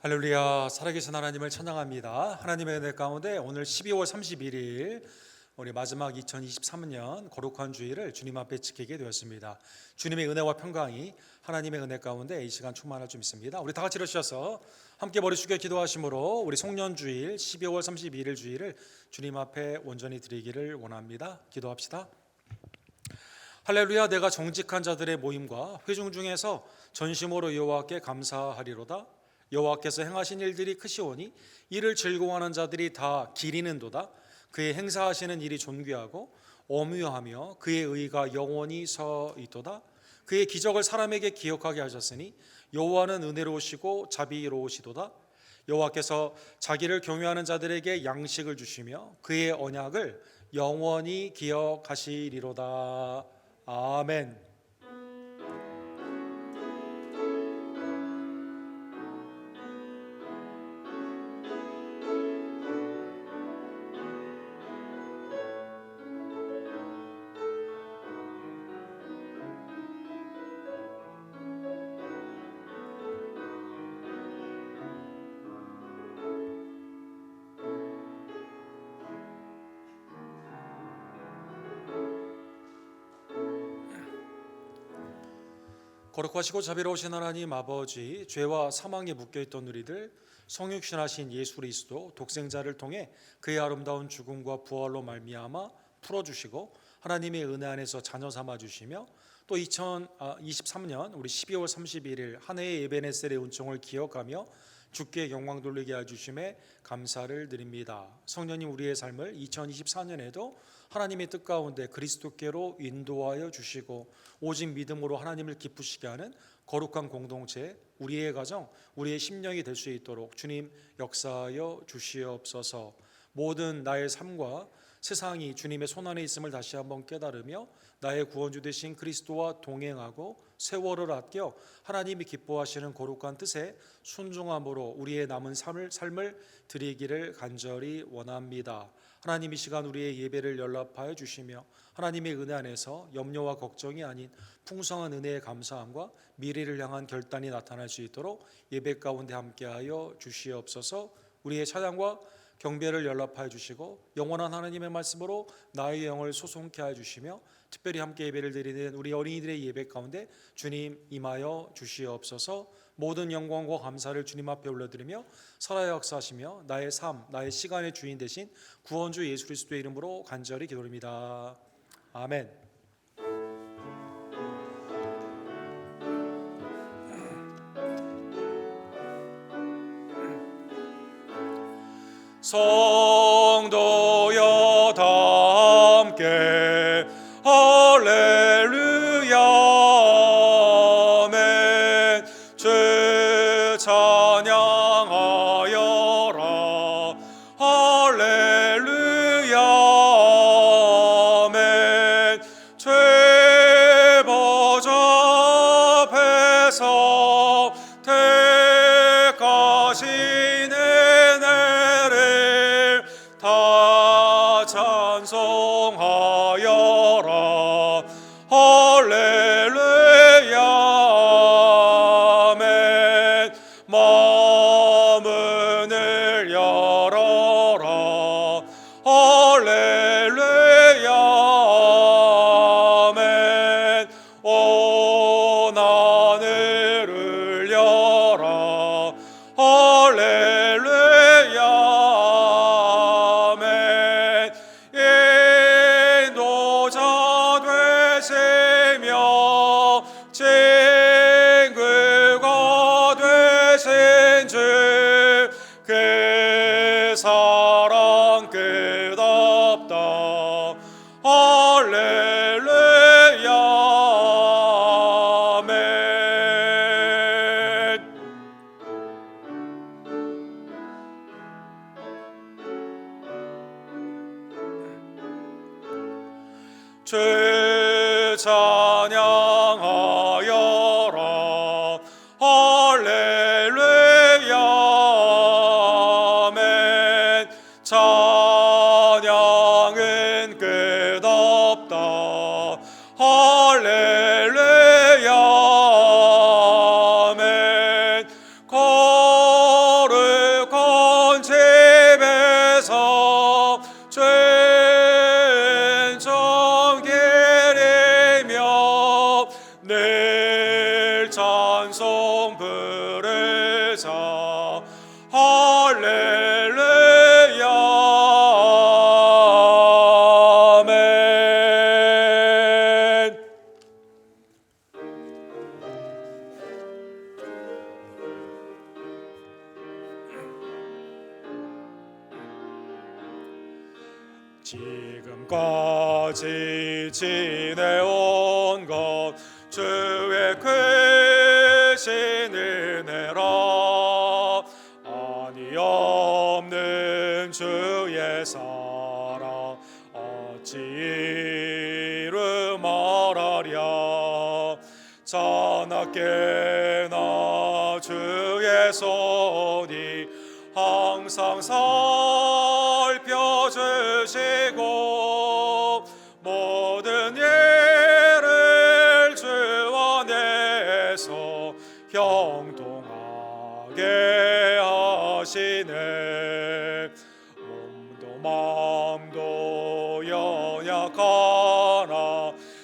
할렐루야. 살아계신 하나님을 찬양합니다. 하나님의 은혜 가운데 오늘 12월 31일 우리 마지막 2023년 거룩한 주일을 주님 앞에 지키게 되었습니다. 주님의 은혜와 평강이 하나님의 은혜 가운데 이 시간 충만할 줄 믿습니다. 우리 다 같이 일어서셔서 함께 머리 숙여 기도하심으로 우리 송년주일 12월 31일 주일을 주님 앞에 온전히 드리기를 원합니다. 기도합시다. 할렐루야. 내가 정직한 자들의 모임과 회중 중에서 전심으로 여호와께 감사하리로다. 여호와께서 행하신 일들이 크시오니 이를 즐거워하는 자들이 다 기리는도다. 그의 행사하시는 일이 존귀하고 엄유하며 그의 의가 영원히 서 있도다. 그의 기적을 사람에게 기억하게 하셨으니 여호와는 은혜로우시고 자비로우시도다. 여호와께서 자기를 경외하는 자들에게 양식을 주시며 그의 언약을 영원히 기억하시리로다. 아멘. 거룩하시고 자비로우신 하나님 아버지, 죄와 사망에 묶여있던 우리들 성육신하신 예수 그리스도 독생자를 통해 그의 아름다운 죽음과 부활로 말미암아 풀어주시고 하나님의 은혜 안에서 자녀 삼아주시며 또 2023년 우리 12월 31일 한 해의 에베네셀의 은총을 기억하며 주께 영광 돌리게 해주심에 감사를 드립니다. 성령님, 우리의 삶을 2024년에도 하나님의 뜻 가운데 그리스도께로 인도하여 주시고 오직 믿음으로 하나님을 기쁘시게 하는 거룩한 공동체, 우리의 가정, 우리의 심령이 될 수 있도록 주님 역사하여 주시옵소서. 모든 나의 삶과 세상이 주님의 손안에 있음을 다시 한번 깨달으며 나의 구원주 되신 그리스도와 동행하고 세월을 아껴 하나님이 기뻐하시는 거룩한 뜻에 순종함으로 우리의 남은 삶을 드리기를 간절히 원합니다. 하나님, 이 시간 우리의 예배를 연락하여 주시며 하나님의 은혜 안에서 염려와 걱정이 아닌 풍성한 은혜의 감사함과 미래를 향한 결단이 나타날 수 있도록 예배 가운데 함께하여 주시옵소서. 우리의 찬양과 경배를 연락하여 주시고 영원한 하나님의 말씀으로 나의 영을 소송케 하여 주시며 특별히 함께 예배를 드리는 우리 어린이들의 예배 가운데 주님 임하여 주시옵소서. 모든 영광과 감사를 주님 앞에 올려드리며 살아야 역사하시며 나의 삶, 나의 시간의 주인 되신 구원주 예수 그리스도의 이름으로 간절히 기도드립니다. 아멘. 성도여 다 함께 할렐루야 아멘. 주 찬양하여라 할렐루야 아멘. 죄 보좌 앞에서 택하시는 다 찬송하여라 할렐루야 아멘. 마음문을 열어라 할렐루야 아멘. 온 하늘을 열라 할렐루야 친구가 되신 주 그 사랑 끝없다 할렐루야 아멘. 주 찬양하여라 할렐루야 아멘. 찬양은 끝없다 할렐루야 아멘. 찬송 부르자. 할렐루야 아멘. 지금까지 지내온 것 주의 크신 은혜라. 아니 없는 주의 사랑 어찌 이루 말하랴. 자나깨나 주의 손이 항상 살펴주시고 모든 일을 주 안에서 형통하게 하시네. 몸도 마음도 연약하나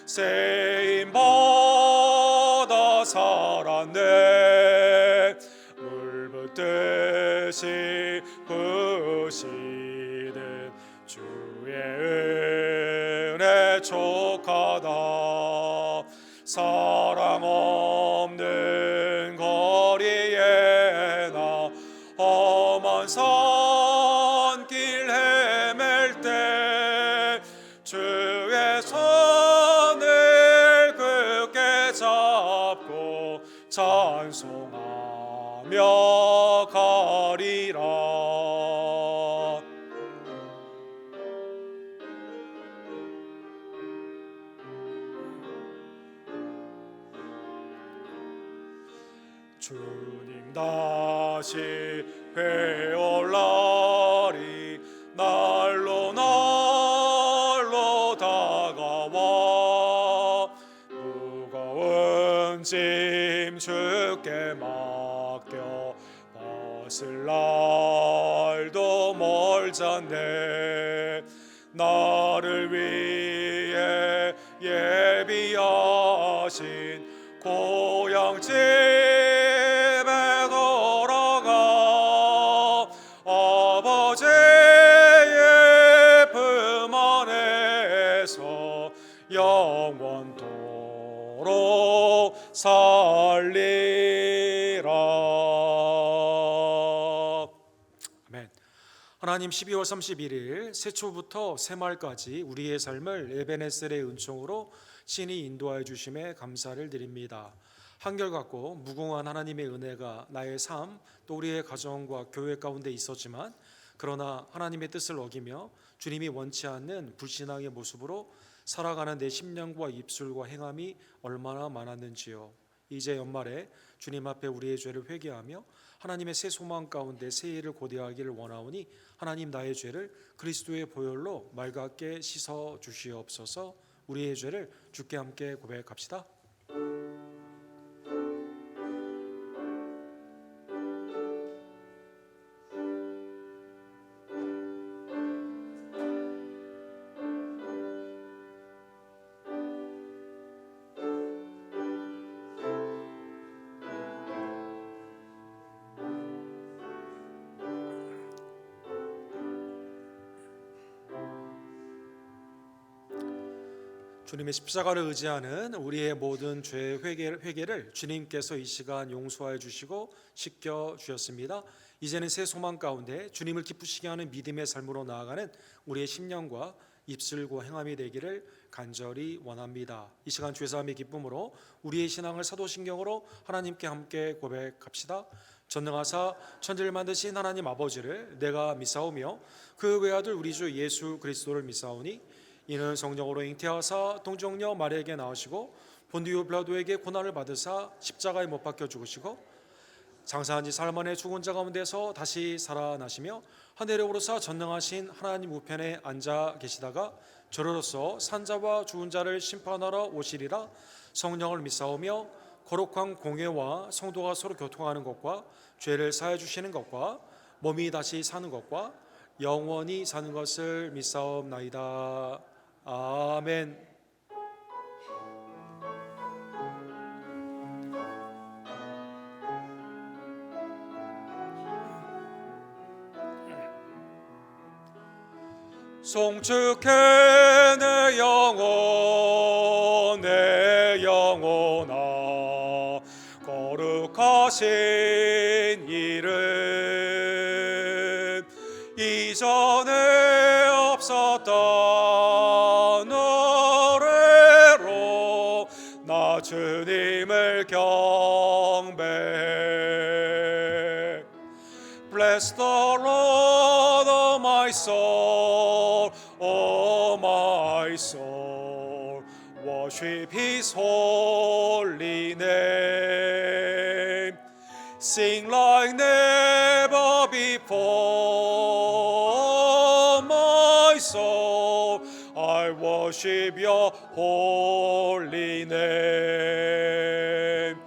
쓰임받아 살았네. 물 붓듯이 부으시는 주의 은혜 족하다. 사랑 없는 거리에 나 험한 산길 헤맬 때 주의 손을 굳게 잡고 찬송하며 가리라. 주님 다시 회올 날이 날로 날로 다가와. 무거운 짐 주께 맡겨 벗을 날도 멀잖네. 나를 위해 예비하신 고향 집에 돌아가 아버지의 품 안에서 영원토록 살리라. 아멘. 하나님, 12월 31일 새초부터 새말까지 우리의 삶을 에베네셀의 은총으로 신이 인도하여 주심에 감사를 드립니다. 한결같고 무궁한 하나님의 은혜가 나의 삶 또 우리의 가정과 교회 가운데 있었지만, 그러나 하나님의 뜻을 어기며 주님이 원치 않는 불신앙의 모습으로 살아가는 내 심령과 입술과 행함이 얼마나 많았는지요. 이제 연말에 주님 앞에 우리의 죄를 회개하며 하나님의 새 소망 가운데 새 일을 고대하기를 원하오니 하나님, 나의 죄를 그리스도의 보혈로 맑게 씻어 주시옵소서. 우리의 죄를 주께 함께 고백합시다. 주님의 십자가를 의지하는 우리의 모든 죄 회개를 주님께서 이 시간 용서해 주시고 씻겨 주셨습니다. 이제는 새 소망 가운데 주님을 기쁘시게 하는 믿음의 삶으로 나아가는 우리의 심령과 입술과 행함이 되기를 간절히 원합니다. 이 시간 주의 삶의 기쁨으로 우리의 신앙을 사도신경으로 하나님께 함께 고백합시다. 전능하사 천지를 만드신 하나님 아버지를 내가 믿사오며 그 외아들 우리 주 예수 그리스도를 믿사오니 이는 성령으로 잉태하사 동정녀 마리아에게 나으시고 본디오 빌라도에게 고난을 받으사 십자가에 못 박혀 죽으시고 장사한 지 사흘 만에 죽은 자 가운데서 다시 살아나시며 하늘에 오르사 전능하신 하나님 우편에 앉아 계시다가 저로서 산자와 죽은 자를 심판하러 오시리라. 성령을 믿사오며 거룩한 공회와 성도가 서로 교통하는 것과 죄를 사해 주시는 것과 몸이 다시 사는 것과 영원히 사는 것을 믿사옵나이다. 아멘. 송축해 내 영혼 내 영혼아 거룩하신 이름 이전에 없었던 노래로 나 주님을 경배해. Bless the Lord, oh my soul, oh my soul. Worship His holy name. Sing like never before, my soul. I worship Your holy name.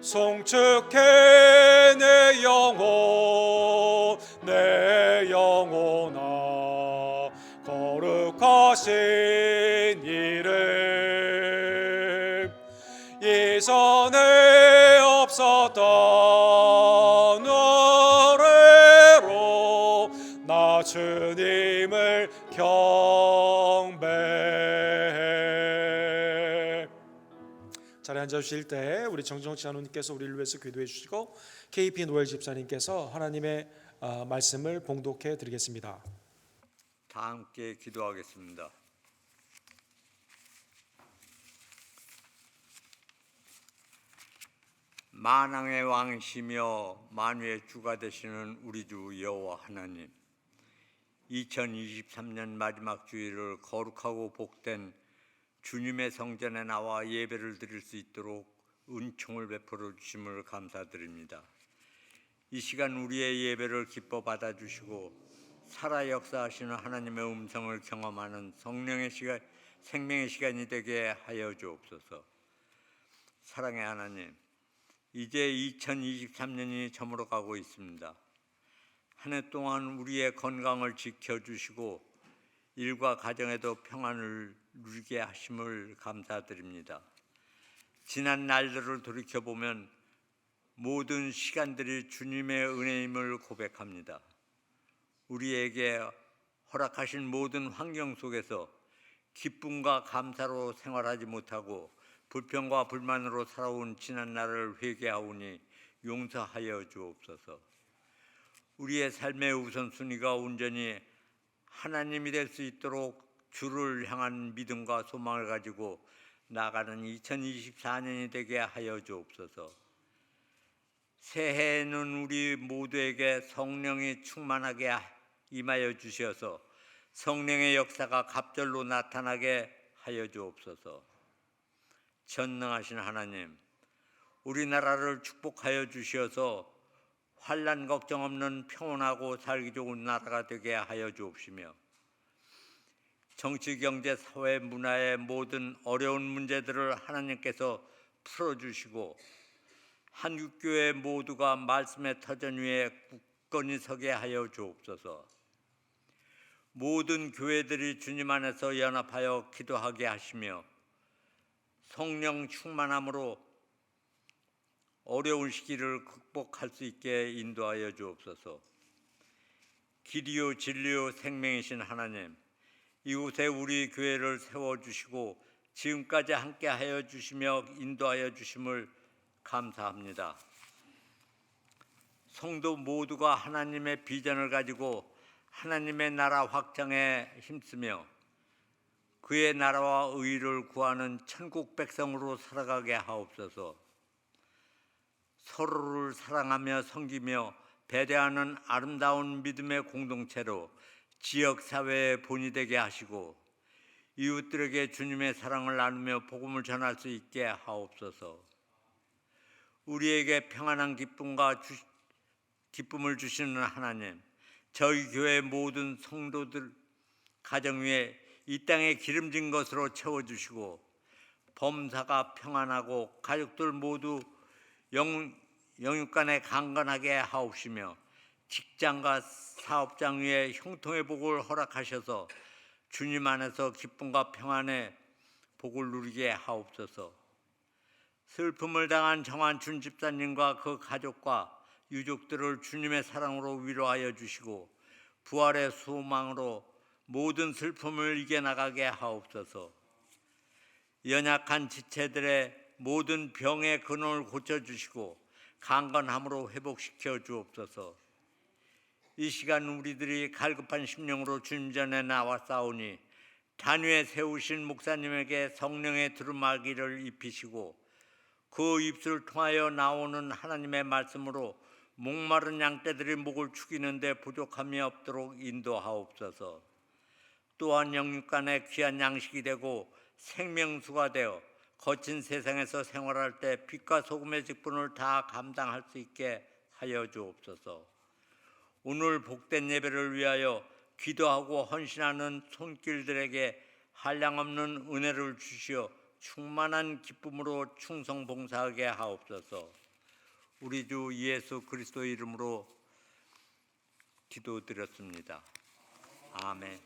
송축해 내 영혼 내 영혼아 거룩하신 이름 이전에 없었던 노래로 나 주님을 경배해. 자리에 앉아주실 때 우리 정정치 장로님께서 우리를 위해서 기도해 주시고 KP 노엘 집사님께서 하나님의 말씀을 봉독해 드리겠습니다. 다 함께 기도하겠습니다. 만왕의 왕이시며 만유의 주가 되시는 우리 주 여호와 하나님, 2023년 마지막 주일을 거룩하고 복된 주님의 성전에 나와 예배를 드릴 수 있도록 은총을 베풀어 주심을 감사드립니다. 이 시간 우리의 예배를 기뻐 받아주시고 살아 역사하시는 하나님의 음성을 경험하는 성령의 시간, 생명의 시간이 되게 하여 주옵소서. 사랑의 하나님, 이제 2023년이 저물어가고 있습니다. 한 해 동안 우리의 건강을 지켜주시고 일과 가정에도 평안을 누리게 하심을 감사드립니다. 지난 날들을 돌이켜보면 모든 시간들이 주님의 은혜임을 고백합니다. 우리에게 허락하신 모든 환경 속에서 기쁨과 감사로 생활하지 못하고 불평과 불만으로 살아온 지난 날을 회개하오니 용서하여 주옵소서. 우리의 삶의 우선순위가 온전히 하나님이 될 수 있도록 주를 향한 믿음과 소망을 가지고 나가는 2024년이 되게 하여 주옵소서. 새해에는 우리 모두에게 성령이 충만하게 임하여 주셔서 성령의 역사가 갑절로 나타나게 하여 주옵소서. 전능하신 하나님, 우리나라를 축복하여 주셔서 환난 걱정 없는 평온하고 살기 좋은 나라가 되게 하여 주옵시며 정치, 경제, 사회, 문화의 모든 어려운 문제들을 하나님께서 풀어주시고 한국교회 모두가 말씀의 터전 위에 굳건히 서게 하여 주옵소서. 모든 교회들이 주님 안에서 연합하여 기도하게 하시며 성령 충만함으로 어려운 시기를 극복할 수 있게 인도하여 주옵소서. 길이요 진리요 생명이신 하나님, 이곳에 우리 교회를 세워주시고 지금까지 함께하여 주시며 인도하여 주심을 감사합니다. 성도 모두가 하나님의 비전을 가지고 하나님의 나라 확장에 힘쓰며 그의 나라와 의를 구하는 천국 백성으로 살아가게 하옵소서. 서로를 사랑하며 섬기며 배려하는 아름다운 믿음의 공동체로 지역사회의 본이 되게 하시고 이웃들에게 주님의 사랑을 나누며 복음을 전할 수 있게 하옵소서. 우리에게 평안한 기쁨을 주시는 하나님, 저희 교회 모든 성도들 가정 위에 이 땅에 기름진 것으로 채워주시고 범사가 평안하고 가족들 모두 영육간에 강건하게 하옵시며 직장과 사업장 위에 형통의 복을 허락하셔서 주님 안에서 기쁨과 평안의 복을 누리게 하옵소서. 슬픔을 당한 정한춘 집사님과 그 가족과 유족들을 주님의 사랑으로 위로하여 주시고 부활의 소망으로 모든 슬픔을 이겨나가게 하옵소서. 연약한 지체들의 모든 병의 근원을 고쳐주시고 강건함으로 회복시켜 주옵소서. 이 시간 우리들이 갈급한 심령으로 주님 전에 나왔사오니 단위에 세우신 목사님에게 성령의 두루마기를 입히시고 그 입술을 통하여 나오는 하나님의 말씀으로 목마른 양떼들이 목을 축이는데 부족함이 없도록 인도하옵소서. 또한 영육간의 귀한 양식이 되고 생명수가 되어 거친 세상에서 생활할 때 빛과 소금의 직분을 다 감당할 수 있게 하여 주옵소서. 오늘 복된 예배를 위하여 기도하고 헌신하는 손길들에게 한량없는 은혜를 주시어 충만한 기쁨으로 충성봉사하게 하옵소서. 우리 주 예수 그리스도의 이름으로 기도드렸습니다. 아멘.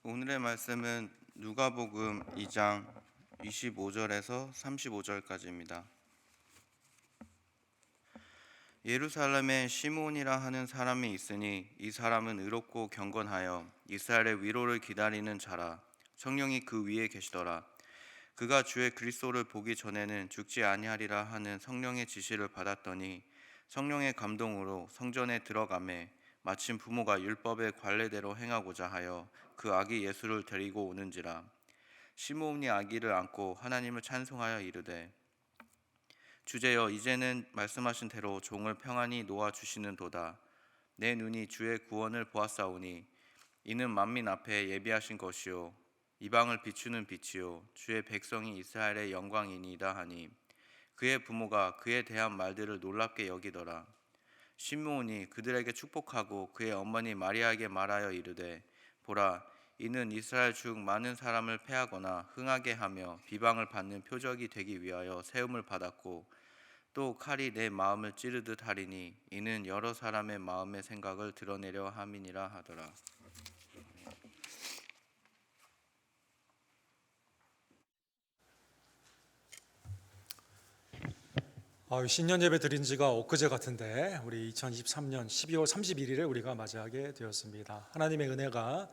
오늘의 말씀은 누가복음 2장 25절에서 35절까지입니다. 예루살렘에 시므온이라 하는 사람이 있으니 이 사람은 의롭고 경건하여 이스라엘의 위로를 기다리는 자라. 성령이 그 위에 계시더라. 그가 주의 그리스도를 보기 전에는 죽지 아니하리라 하는 성령의 지시를 받았더니 성령의 감동으로 성전에 들어가매 마침 부모가 율법의 관례대로 행하고자 하여 그 아기 예수를 데리고 오는지라. 시므온이 아기를 안고 하나님을 찬송하여 이르되 주제여 이제는 말씀하신 대로 종을 평안히 놓아 주시는도다. 내 눈이 주의 구원을 보았사오니 이는 만민 앞에 예비하신 것이요 이방을 비추는 빛이요 주의 백성이 이스라엘의 영광이니이다 하니 그의 부모가 그에 대한 말들을 놀랍게 여기더라. 시므온이 그들에게 축복하고 그의 어머니 마리아에게 말하여 이르되 보라 이는 이스라엘 중 많은 사람을 패하거나 흥하게 하며 비방을 받는 표적이 되기 위하여 세움을 받았고 또 칼이 내 마음을 찌르듯 하리니 이는 여러 사람의 마음의 생각을 드러내려 함이니라 하더라. 신년 예배 드린 지가 엊그제 같은데 우리 2023년 12월 31일에 우리가 맞이하게 되었습니다. 하나님의 은혜가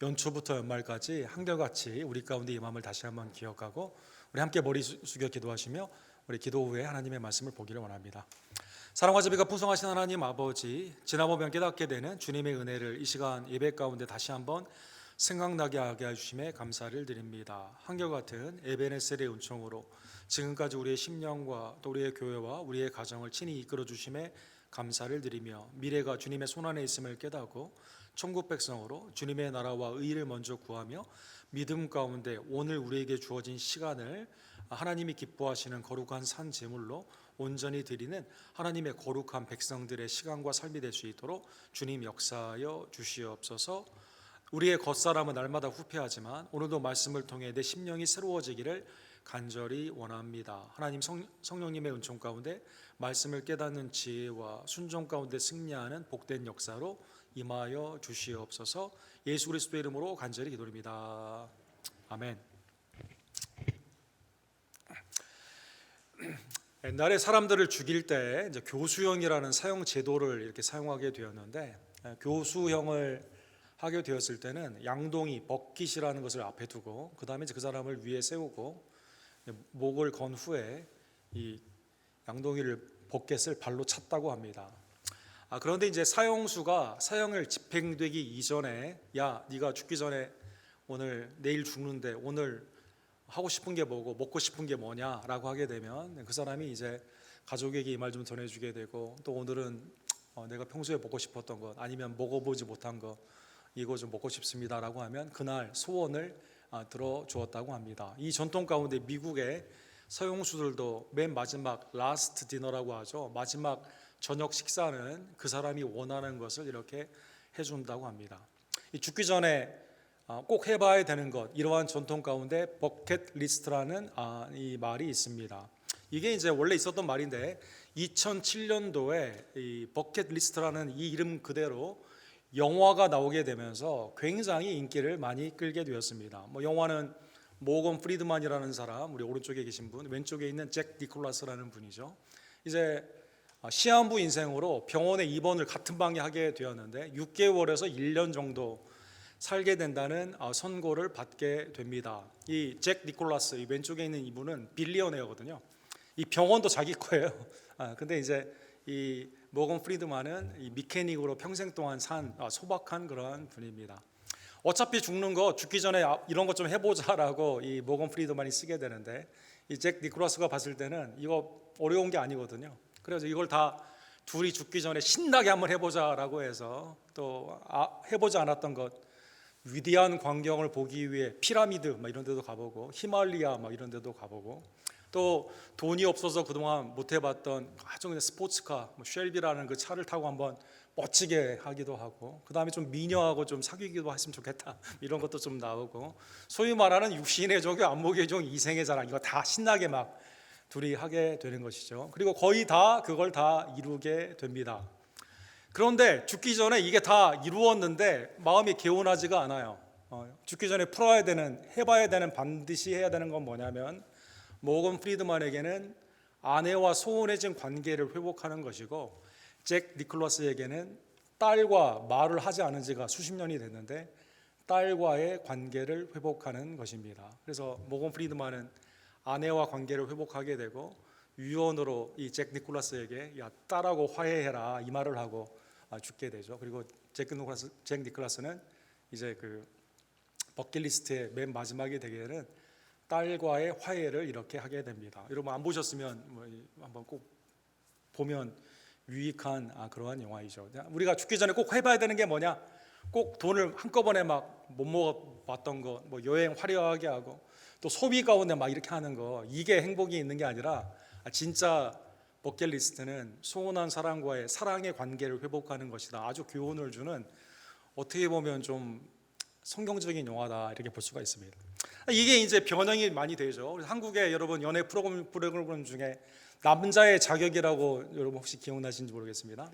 연초부터 연말까지 한결같이 우리 가운데 임함을 다시 한번 기억하고 우리 함께 머리 숙여 기도하시며 우리 기도 후에 하나님의 말씀을 보기를 원합니다. 사랑과 자비가 풍성하신 하나님 아버지, 지나보면 깨닫게 되는 주님의 은혜를 이 시간 예배 가운데 다시 한번 생각나게 하게 해주심에 감사를 드립니다. 한결같은 에베네셀의 은총으로 지금까지 우리의 심령과 또 우리의 교회와 우리의 가정을 친히 이끌어 주심에 감사를 드리며 미래가 주님의 손안에 있음을 깨닫고 천국 백성으로 주님의 나라와 의를 먼저 구하며 믿음 가운데 오늘 우리에게 주어진 시간을 하나님이 기뻐하시는 거룩한 산 제물로 온전히 드리는 하나님의 거룩한 백성들의 시간과 삶이 될 수 있도록 주님 역사하여 주시옵소서. 우리의 겉사람은 날마다 후패하지만 오늘도 말씀을 통해 내 심령이 새로워지기를 간절히 원합니다. 하나님 성령님의 은총 가운데 말씀을 깨닫는 지혜와 순종 가운데 승리하는 복된 역사로 임하여 주시옵소서. 예수 그리스도의 이름으로 간절히 기도드립니다. 아멘. 옛날에 사람들을 죽일 때 이제 교수형이라는 사형 제도를 이렇게 사용하게 되었는데 교수형을 하게 되었을 때는 양동이 버킷이라는 것을 앞에 두고 그 다음에 그 사람을 위에 세우고 목을 건 후에 이 양동이를 버킷을 발로 찼다고 합니다. 그런데 이제 사형수가 사형을 집행되기 이전에 야 네가 죽기 전에 오늘 내일 죽는데 오늘 하고 싶은 게 뭐고 먹고 싶은 게 뭐냐라고 하게 되면 그 사람이 이제 가족에게 이 말 좀 전해주게 되고 또 오늘은 내가 평소에 먹고 싶었던 것 아니면 먹어보지 못한 거 이거 좀 먹고 싶습니다라고 하면 그날 소원을 들어주었다고 합니다. 이 전통 가운데 미국의 서용수들도 맨 마지막 라스트 디너라고 하죠. 마지막 저녁 식사는 그 사람이 원하는 것을 이렇게 해준다고 합니다. 이 죽기 전에 꼭 해봐야 되는 것, 이러한 전통 가운데 버킷 리스트라는 이 말이 있습니다. 이게 이제 원래 있었던 말인데 2007년도에 이 버킷리스트라는 이 이름 그대로 영화가 나오게 되면서 굉장히 인기를 많이 끌게 되었습니다. 뭐 영화는 모건 프리드만이라는 사람, 우리 오른쪽에 계신 분, 왼쪽에 있는 잭 니콜라스라는 분이죠. 이제 시한부 인생으로 병원에 입원을 같은 방에 하게 되었는데 6개월에서 1년 정도 살게 된다는 선고를 받게 됩니다. 이 잭 니콜라스, 이 왼쪽에 있는 이분은 빌리어네어거든요. 이 병원도 자기 거예요. 근데 이제 이 모건 프리드만은 이 미케닉으로 평생 동안 산 소박한 그런 분입니다. 어차피 죽는 거 죽기 전에 이런 것 좀 해보자라고 이 모건 프리드만이 쓰게 되는데 이 잭 니콜라스가 봤을 때는 이거 어려운 게 아니거든요. 그래서 이걸 다 둘이 죽기 전에 신나게 한번 해보자라고 해서 또 해보지 않았던 것, 위대한 광경을 보기 위해 피라미드 막 이런 데도 가보고 히말리아 막 이런 데도 가보고 또 돈이 없어서 그동안 못 해봤던 아주 그냥 스포츠카 쉘비라는 그 차를 타고 한번 멋지게 하기도 하고 그 다음에 좀 미녀하고 좀 사귀기도 했으면 좋겠다 이런 것도 좀 나오고 소위 말하는 육신의 종교 안목의 종 이생의 자랑 이거 다 신나게 막 둘이 하게 되는 것이죠. 그리고 거의 다 그걸 다 이루게 됩니다. 그런데 죽기 전에 이게 다 이루었는데 마음이 개운하지가 않아요. 죽기 전에 풀어야 되는 해봐야 되는 반드시 해야 되는 건 뭐냐면 모건 프리드만에게는 아내와 소원해진 관계를 회복하는 것이고 잭 니콜라스에게는 딸과 말을 하지 않은 지가 수십 년이 됐는데 딸과의 관계를 회복하는 것입니다. 그래서 모건 프리드만은 아내와 관계를 회복하게 되고 유언으로 이 잭 니콜라스에게 야 딸하고 화해해라 이 말을 하고 죽게 되죠. 그리고 잭 니콜라스는 이제 그 버킷리스트의 맨 마지막에 되게는 딸과의 화해를 이렇게 하게 됩니다. 여러분 안 보셨으면 뭐 한번 꼭 보면 유익한 그러한 영화이죠. 우리가 죽기 전에 꼭 해봐야 되는 게 뭐냐? 꼭 돈을 한꺼번에 막 못 먹어봤던 거, 뭐 여행 화려하게 하고 또 소비 가운데 막 이렇게 하는 거 이게 행복이 있는 게 아니라 진짜 버킷리스트는 소원한 사람과의 사랑의 관계를 회복하는 것이다. 아주 교훈을 주는 어떻게 보면 좀 성경적인 영화다 이렇게 볼 수가 있습니다. 이게 이제 변형이 많이 되죠. 그래서 한국의 여러분 연애 프로그램 중에 남자의 자격이라고 여러분 혹시 기억나시는지 모르겠습니다.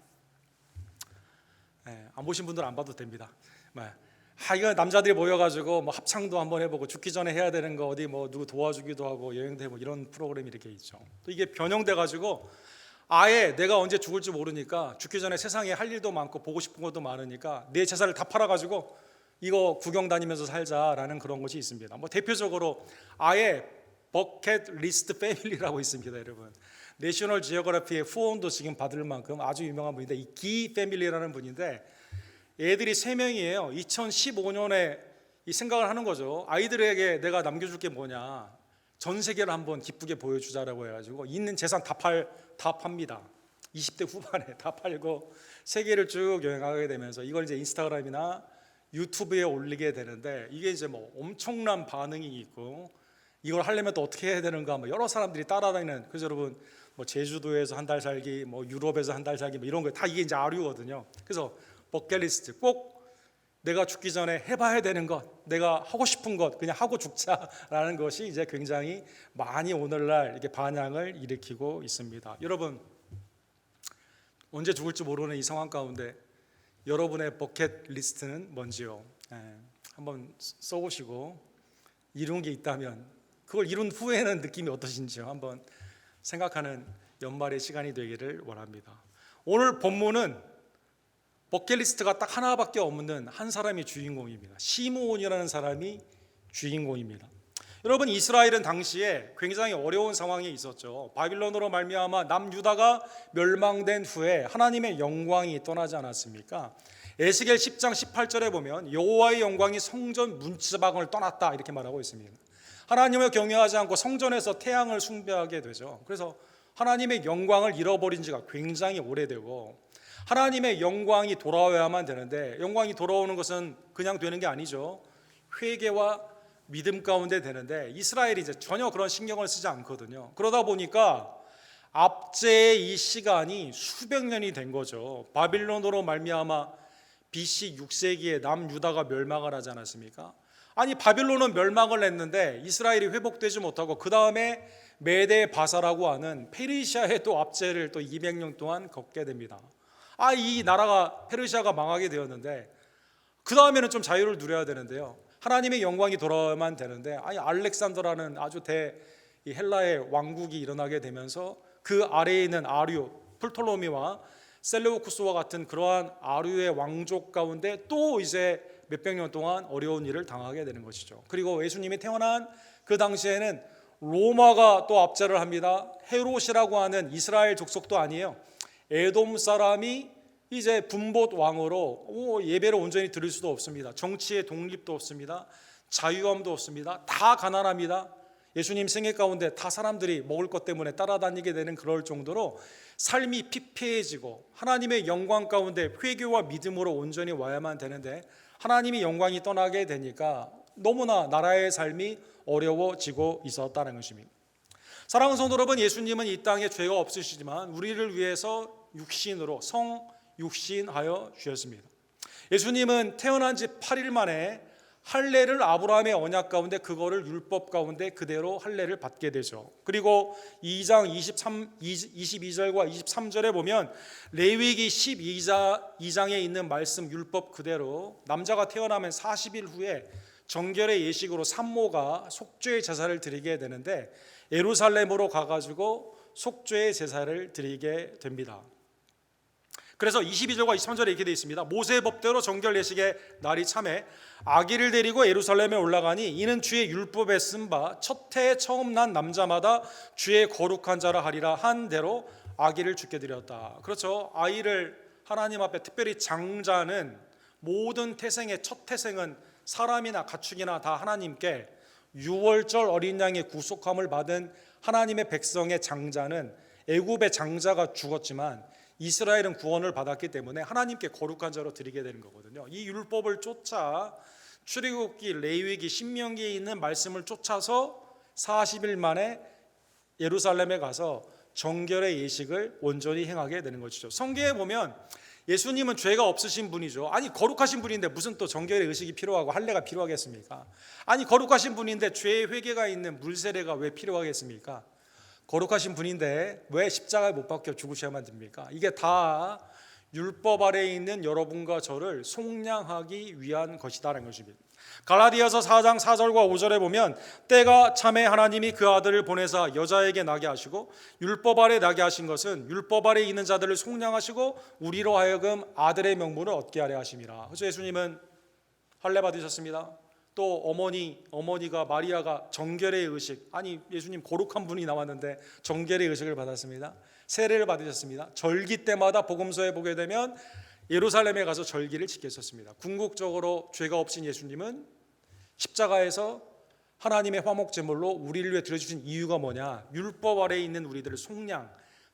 안 보신 분들은 안 봐도 됩니다. 이거 남자들이 모여가지고 뭐 합창도 한번 해보고 죽기 전에 해야 되는 거 어디 뭐 누구 도와주기도 하고 여행도 해보고 이런 프로그램이 이렇게 있죠. 또 이게 변형돼가지고 아예 내가 언제 죽을지 모르니까 죽기 전에 세상에 할 일도 많고 보고 싶은 것도 많으니까 내 재산을 다 팔아가지고 이거 구경 다니면서 살자라는 그런 것이 있습니다. 뭐 대표적으로 아예 버킷리스트 패밀리라고 있습니다, 여러분. 내셔널 지오그래피의 후원도 지금 받을 만큼 아주 유명한 분인데 이 기 패밀리라는 분인데 애들이 3명이에요. 2015년에 이 생각을 하는 거죠. 아이들에게 내가 남겨줄 게 뭐냐? 전 세계를 한번 기쁘게 보여주자라고 해가지고 있는 재산 다 팝니다. 20대 후반에 다 팔고 세계를 쭉 여행하게 되면서 이걸 이제 인스타그램이나 유튜브에 올리게 되는데 이게 이제 뭐 엄청난 반응이 있고 이걸 하려면 또 어떻게 해야 되는가 뭐 여러 사람들이 따라다니는. 그래서 여러분 뭐 제주도에서 한 달 살기, 뭐 유럽에서 한 달 살기 뭐 이런 거 다 이게 이제 아류거든요. 그래서 버킷리스트 꼭 내가 죽기 전에 해봐야 되는 것, 내가 하고 싶은 것 그냥 하고 죽자라는 것이 이제 굉장히 많이 오늘날 이렇게 반향을 일으키고 있습니다. 여러분 언제 죽을지 모르는 이 상황 가운데 여러분의 버킷리스트는 뭔지요? 한번 써보시고 이룬 게 있다면 그걸 이룬 후에는 느낌이 어떠신지요? 한번 생각하는 연말의 시간이 되기를 원합니다. 오늘 본문은 버킷리스트가 딱 하나밖에 없는 한 사람이 주인공입니다. 시므온이라는 사람이 주인공입니다. 여러분 이스라엘은 당시에 굉장히 어려운 상황에 있었죠. 바빌론으로 말미암아 남유다가 멸망된 후에 하나님의 영광이 떠나지 않았습니까? 에스겔 10장 18절에 보면 여호와의 영광이 성전 문지방을 떠났다 이렇게 말하고 있습니다. 하나님을 경외하지 않고 성전에서 태양을 숭배하게 되죠. 그래서 하나님의 영광을 잃어버린 지가 굉장히 오래되고 하나님의 영광이 돌아와야만 되는데 영광이 돌아오는 것은 그냥 되는 게 아니죠. 회개와 믿음 가운데 되는데 이스라엘이 이제 전혀 그런 신경을 쓰지 않거든요. 그러다 보니까 압제의 이 시간이 수백 년이 된 거죠. 바빌론으로 말미암아 BC 6세기에 남유다가 멸망을 하지 않았습니까? 아니 바빌론은 멸망을 했는데 이스라엘이 회복되지 못하고 그 다음에 메데 바사라고 하는 페르시아의 또 압제를 또 200년 동안 겪게 됩니다. 이 나라가 페르시아가 망하게 되었는데 그 다음에는 좀 자유를 누려야 되는데요. 하나님의 영광이 돌아야만 되는데 알렉산더라는 아주 이 헬라의 왕국이 일어나게 되면서 그 아래에 있는 아류, 풀톨로미와 셀레우쿠스와 같은 그러한 아류의 왕족 가운데 또 이제 몇백 년 동안 어려운 일을 당하게 되는 것이죠. 그리고 예수님이 태어난 그 당시에는 로마가 또 압제를 합니다. 헤롯이라고 하는 이스라엘 족속도 아니에요. 에돔 사람이 이제 분봇 왕으로 예배를 온전히 드릴 수도 없습니다. 정치의 독립도 없습니다. 자유함도 없습니다. 다 가난합니다. 예수님 생애 가운데 다 사람들이 먹을 것 때문에 따라다니게 되는 그럴 정도로 삶이 피폐해지고 하나님의 영광 가운데 회개와 믿음으로 온전히 와야만 되는데 하나님의 영광이 떠나게 되니까 너무나 나라의 삶이 어려워지고 있었다는 것입니다. 사랑하는 성도 여러분, 예수님은 이 땅에 죄가 없으시지만 우리를 위해서 육신으로 성육신하여 주셨습니다. 예수님은 태어난 지 8일 만에 할례를 아브라함의 언약 가운데 그거를 율법 가운데 그대로 할례를 받게 되죠. 그리고 2장 22절과 23절에 보면 레위기 12장에 있는 말씀 율법 그대로 남자가 태어나면 40일 후에 정결의 예식으로 산모가 속죄의 제사를 드리게 되는데 예루살렘으로 가가지고 속죄의 제사를 드리게 됩니다. 그래서 22절과 23절에 이렇게 되어 있습니다. 모세의 법대로 정결 예식의 날이 참에 아기를 데리고 예루살렘에 올라가니 이는 주의 율법에 쓴 바 첫 해에 처음 난 남자마다 주의 거룩한 자라 하리라 한 대로 아기를 주께 드렸다. 그렇죠. 아이를 하나님 앞에 특별히 장자는 모든 태생의 첫 태생은 사람이나 가축이나 다 하나님께 유월절 어린 양의 구속함을 받은 하나님의 백성의 장자는 애굽의 장자가 죽었지만 이스라엘은 구원을 받았기 때문에 하나님께 거룩한 자로 드리게 되는 거거든요. 이 율법을 쫓아 출애굽기, 레위기, 신명기에 있는 말씀을 쫓아서 40일 만에 예루살렘에 가서 정결의 예식을 온전히 행하게 되는 것이죠. 성경에 보면 예수님은 죄가 없으신 분이죠. 아니 거룩하신 분인데 무슨 또 정결의 의식이 필요하고 할례가 필요하겠습니까? 아니 거룩하신 분인데 죄의 회개가 있는 물세례가 왜 필요하겠습니까? 거룩하신 분인데 왜 십자가에 못 박혀 죽으셔야만 됩니까? 이게 다 율법 아래에 있는 여러분과 저를 속량하기 위한 것이다라는 것입니다. 갈라디아서 4장 4절과 5절에 보면 때가 참에 하나님이 그 아들을 보내사 여자에게 나게 하시고 율법 아래 나게 하신 것은 율법 아래 있는 자들을 속량하시고 우리로 하여금 아들의 명분을 얻게 하려 하심이라. 그래서 예수님은 할례 받으셨습니다. 또 어머니가 마리아가 정결의 의식, 아니 예수님 거룩한 분이 나왔는데 정결의 의식을 받았습니다. 세례를 받으셨습니다. 절기 때마다 복음서에 보게 되면 예루살렘에 가서 절기를 지켰었습니다. 궁극적으로 죄가 없인 예수님은 십자가에서 하나님의 화목제물로 우리를 위해 드려주신 이유가 뭐냐? 율법 아래에 있는 우리들을 속량,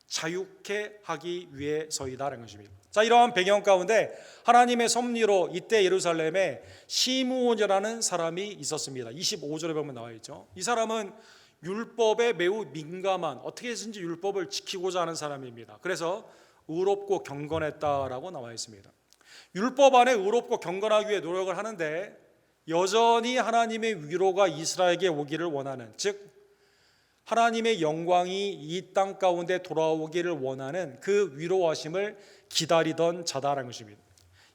자유케 하기 위해서이다라는 것입니다. 자, 이러한 배경 가운데 하나님의 섭리로 이때 예루살렘에 시므온이라는 사람이 있었습니다. 25절에 보면 나와 있죠. 이 사람은 율법에 매우 민감한, 어떻게 해서든지 율법을 지키고자 하는 사람입니다. 그래서 의롭고 경건했다라고 나와 있습니다. 율법 안에 의롭고 경건하기 위해 노력을 하는데 여전히 하나님의 위로가 이스라엘에게 오기를 원하는, 즉 하나님의 영광이 이 땅 가운데 돌아오기를 원하는 그 위로하심을 기다리던 자다라는 것입니다.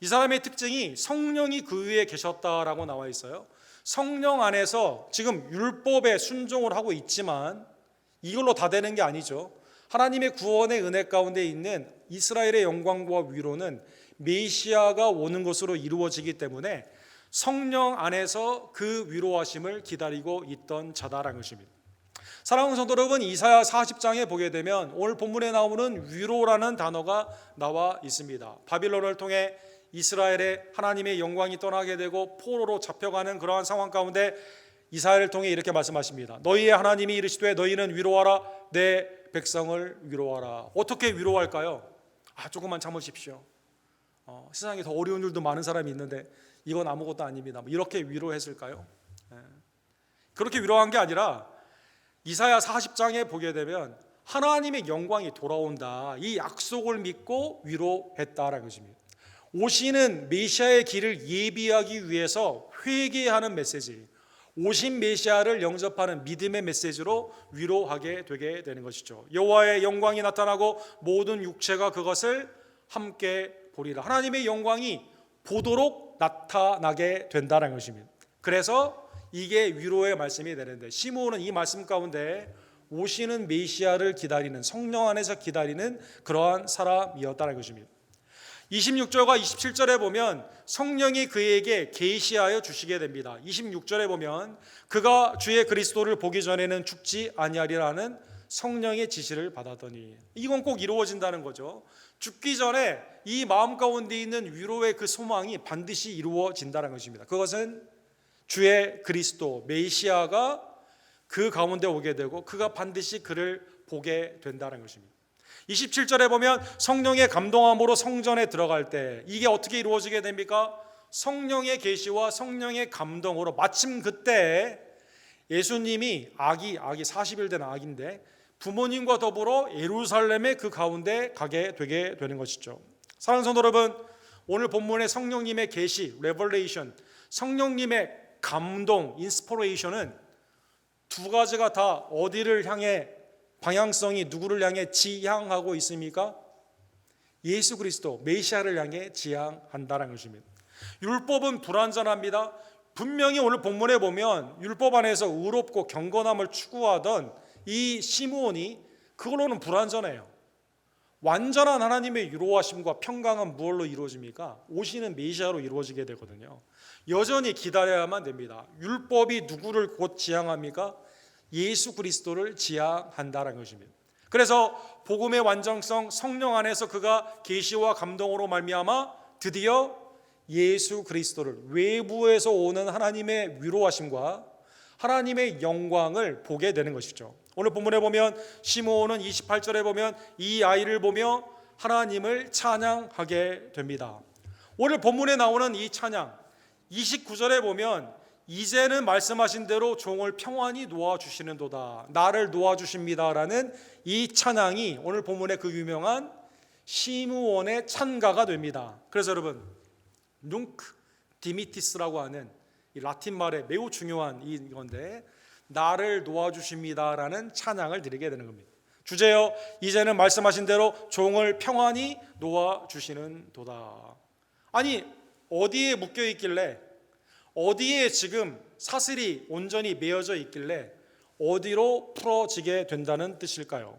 이 사람의 특징이 성령이 그 위에 계셨다라고 나와 있어요. 성령 안에서 지금 율법에 순종을 하고 있지만 이걸로 다 되는 게 아니죠. 하나님의 구원의 은혜 가운데 있는 이스라엘의 영광과 위로는 메시아가 오는 것으로 이루어지기 때문에 성령 안에서 그 위로하심을 기다리고 있던 자다라는 것입니다. 사랑하는 성도 여러분, 이사야 40장에 보게 되면 오늘 본문에 나오는 위로라는 단어가 나와 있습니다. 바빌론을 통해 이스라엘의 하나님의 영광이 떠나게 되고 포로로 잡혀가는 그러한 상황 가운데 이사야를 통해 이렇게 말씀하십니다. 너희의 하나님이 이르시되 너희는 위로하라, 내 백성을 위로하라. 어떻게 위로할까요? 조금만 참으십시오. 세상에 더 어려운 일도 많은 사람이 있는데 이건 아무것도 아닙니다. 이렇게 위로했을까요? 그렇게 위로한 게 아니라 이사야 40장에 보게 되면 하나님의 영광이 돌아온다, 이 약속을 믿고 위로했다라는 것입니다. 오시는 메시아의 길을 예비하기 위해서 회개하는 메시지, 오신 메시아를 영접하는 믿음의 메시지로 위로하게 되게 되는 것이죠. 여호와의 영광이 나타나고 모든 육체가 그것을 함께 보리라. 하나님의 영광이 보도록 나타나게 된다는 것입니다. 그래서 이게 위로의 말씀이 되는데, 시므온은 이 말씀 가운데 오시는 메시아를 기다리는, 성령 안에서 기다리는 그러한 사람이었다는 것입니다. 26절과 27절에 보면 성령이 그에게 계시하여 주시게 됩니다. 26절에 보면 그가 주의 그리스도를 보기 전에는 죽지 아니하리라는 성령의 지시를 받았더니, 이건 꼭 이루어진다는 거죠. 죽기 전에 이 마음 가운데 있는 위로의 그 소망이 반드시 이루어진다는 것입니다. 그것은 주의 그리스도 메시아가 그 가운데 오게 되고 그가 반드시 그를 보게 된다는 것입니다. 27절에 보면 성령의 감동함으로 성전에 들어갈 때 이게 어떻게 이루어지게 됩니까? 성령의 계시와 성령의 감동으로 마침 그때 예수님이 아기 40일 된 아기인데 부모님과 더불어 예루살렘의 그 가운데 가게 되게 되는 것이죠. 사랑하는 성도 여러분, 오늘 본문의 성령님의 계시, 레벌레이션, 성령님의 감동, 인스피레이션은 두 가지가 다 어디를 향해, 방향성이 누구를 향해 지향하고 있습니까? 예수 그리스도 메시아를 향해 지향한다는 것입니다. 율법은 불완전합니다. 분명히 오늘 본문에 보면 율법 안에서 의롭고 경건함을 추구하던 이 시므온이 그걸로는 불완전해요. 완전한 하나님의 위로하심과 평강은 무엇로 이루어집니까? 오시는 메시아로 이루어지게 되거든요. 여전히 기다려야만 됩니다. 율법이 누구를 곧 지향합니까? 예수 그리스도를 지향한다는 것입니다. 그래서 복음의 완전성, 성령 안에서 그가 계시와 감동으로 말미암아 드디어 예수 그리스도를, 외부에서 오는 하나님의 위로하심과 하나님의 영광을 보게 되는 것이죠. 오늘 본문에 보면 시므온은 28절에 보면 이 아이를 보며 하나님을 찬양하게 됩니다. 오늘 본문에 나오는 이 찬양, 29절에 보면 이제는 말씀하신 대로 종을 평안히 놓아주시는도다, 나를 놓아주십니다라는 이 찬양이 오늘 본문의 그 유명한 시므온의 찬가가 됩니다. 그래서 여러분, 눅 디미티스라고 하는 이 라틴 말에 매우 중요한 이건데, 나를 놓아주십니다라는 찬양을 드리게 되는 겁니다. 주제요, 이제는 말씀하신 대로 종을 평안히 놓아주시는도다. 아니, 어디에 묶여 있길래, 어디에 지금 사슬이 온전히 매어져 있길래 어디로 풀어지게 된다는 뜻일까요?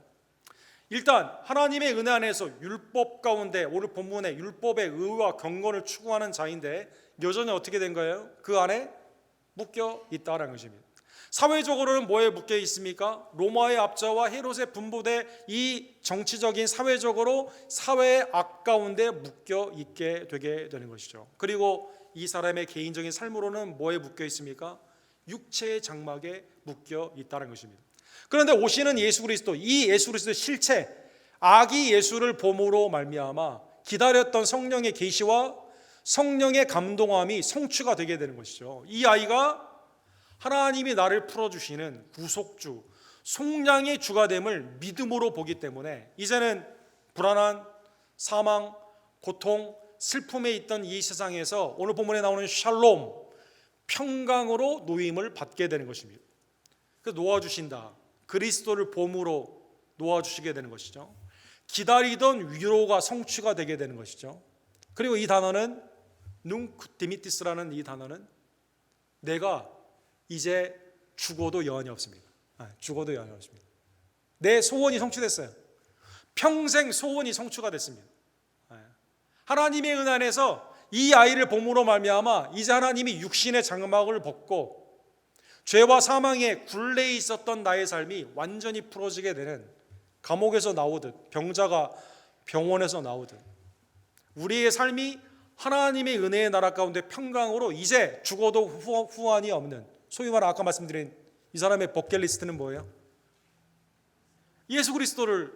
일단 하나님의 은혜 안에서 율법 가운데, 오늘 본문에 율법의 의와 경건을 추구하는 자인데 여전히 어떻게 된 거예요? 그 안에 묶여 있다는 것입니다. 사회적으로는 뭐에 묶여 있습니까? 로마의 압제와 헤롯의 분부대, 이 정치적인 사회적으로 사회의 악 가운데 묶여 있게 되게 되는 것이죠. 그리고 이 사람의 개인적인 삶으로는 뭐에 묶여 있습니까? 육체의 장막에 묶여 있다는 것입니다. 그런데 오시는 예수 그리스도, 이 예수 그리스도의 실체, 아기 예수를 봄으로 말미암아 기다렸던 성령의 계시와 성령의 감동함이 성취가 되게 되는 것이죠. 이 아이가 하나님이 나를 풀어주시는 구속주, 속량의 주가 됨을 믿음으로 보기 때문에 이제는 불안한 사망, 고통, 슬픔에 있던 이 세상에서 오늘 본문에 나오는 샬롬, 평강으로 노임을 받게 되는 것입니다. 그래서 놓아주신다, 그리스도를 봄으로 놓아주시게 되는 것이죠. 기다리던 위로가 성취가 되게 되는 것이죠. 그리고 이 단어는 눅디미티스라는 이 단어는 내가 이제 죽어도 여한이 없습니다. 죽어도 여한이 없습니다. 내 소원이 성취됐어요. 평생 소원이 성취가 됐습니다. 하나님의 은혜 안에서 이 아이를 봄으로 말미암아 이제 하나님이 육신의 장막을 벗고 죄와 사망의 굴레에 있었던 나의 삶이 완전히 풀어지게 되는, 감옥에서 나오듯 병자가 병원에서 나오듯 우리의 삶이 하나님의 은혜의 나라 가운데 평강으로 이제 죽어도 후환이 없는, 소위 말해 아까 말씀드린 이 사람의 버킷리스트는 뭐예요? 예수 그리스도를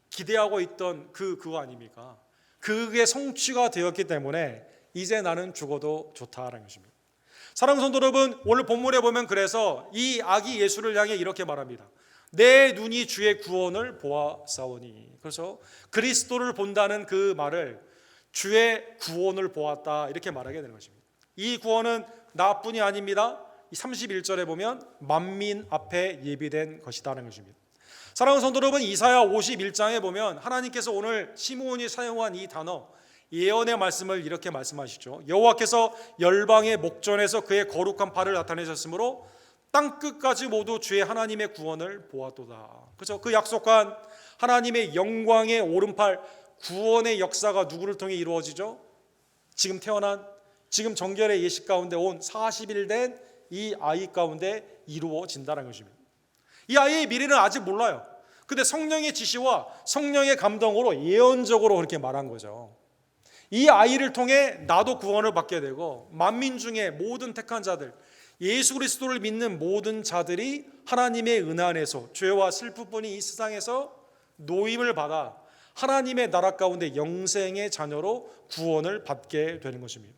기대하고 있던 그거 아닙니까? 그게 성취가 되었기 때문에 이제 나는 죽어도 좋다라는 것입니다. 사랑하는 성도 여러분, 오늘 본문에 보면 그래서 이 아기 예수를 향해 이렇게 말합니다. 내 눈이 주의 구원을 보았사오니. 그래서 그리스도를 본다는 그 말을 주의 구원을 보았다 이렇게 말하게 되는 것입니다. 이 구원은 나뿐이 아닙니다. 31절에 보면 만민 앞에 예비된 것이다라는 것입니다. 사랑하는 성도 여러분, 이사야 51장에 보면 하나님께서 오늘 시므온이 사용한 이 단어 예언의 말씀을 이렇게 말씀하시죠. 여호와께서 열방의 목전에서 그의 거룩한 발을 나타내셨으므로 땅 끝까지 모두 주의 하나님의 구원을 보았도다. 그렇죠? 그 약속한 하나님의 영광의 오른팔 구원의 역사가 누구를 통해 이루어지죠? 지금 태어난, 지금 정결의 예식 가운데 온 40일 된 이 아이 가운데 이루어진다는 것입니다. 이 아이의 미래는 아직 몰라요. 근데 성령의 지시와 성령의 감동으로 예언적으로 그렇게 말한 거죠. 이 아이를 통해 나도 구원을 받게 되고 만민 중에 모든 택한 자들, 예수 그리스도를 믿는 모든 자들이 하나님의 은혜 안에서 죄와 슬픔뿐이 이 세상에서 노임을 받아 하나님의 나라 가운데 영생의 자녀로 구원을 받게 되는 것입니다.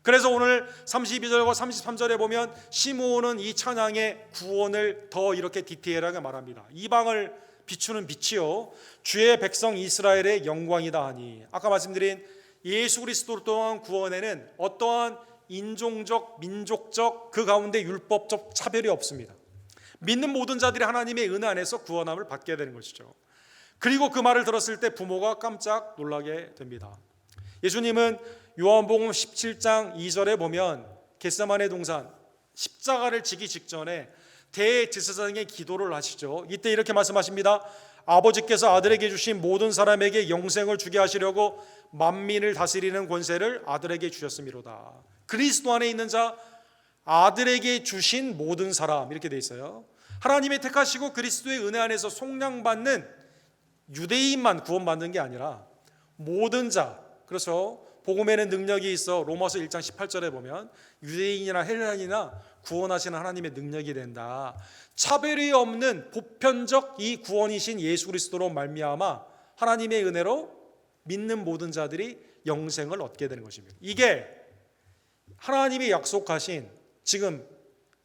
그래서 오늘 32절과 33절에 보면 시므온은 이 찬양의 구원을 더 이렇게 디테일하게 말합니다. 이방을 비추는 빛이요 주의 백성 이스라엘의 영광이다 하니, 아까 말씀드린 예수 그리스도를 통한 구원에는 어떠한 인종적, 민족적, 그 가운데 율법적 차별이 없습니다. 믿는 모든 자들이 하나님의 은혜 안에서 구원함을 받게 되는 것이죠. 그리고 그 말을 들었을 때 부모가 깜짝 놀라게 됩니다. 예수님은 요한복음 17장 2절에 보면 겟세마네 동산 십자가를 지기 직전에 대제사장의 기도를 하시죠. 이때 이렇게 말씀하십니다. 아버지께서 아들에게 주신 모든 사람에게 영생을 주게 하시려고 만민을 다스리는 권세를 아들에게 주셨음이로다. 그리스도 안에 있는 자, 아들에게 주신 모든 사람, 이렇게 돼 있어요. 하나님의 택하시고 그리스도의 은혜 안에서 속량받는 유대인만 구원받는 게 아니라 모든 자, 그래서 복음에는 능력이 있어 로마서 1장 18절에 보면 유대인이나 헬라인이나 구원하시는 하나님의 능력이 된다. 차별이 없는 보편적 이 구원이신 예수 그리스도로 말미암아 하나님의 은혜로 믿는 모든 자들이 영생을 얻게 되는 것입니다. 이게 하나님이 약속하신 지금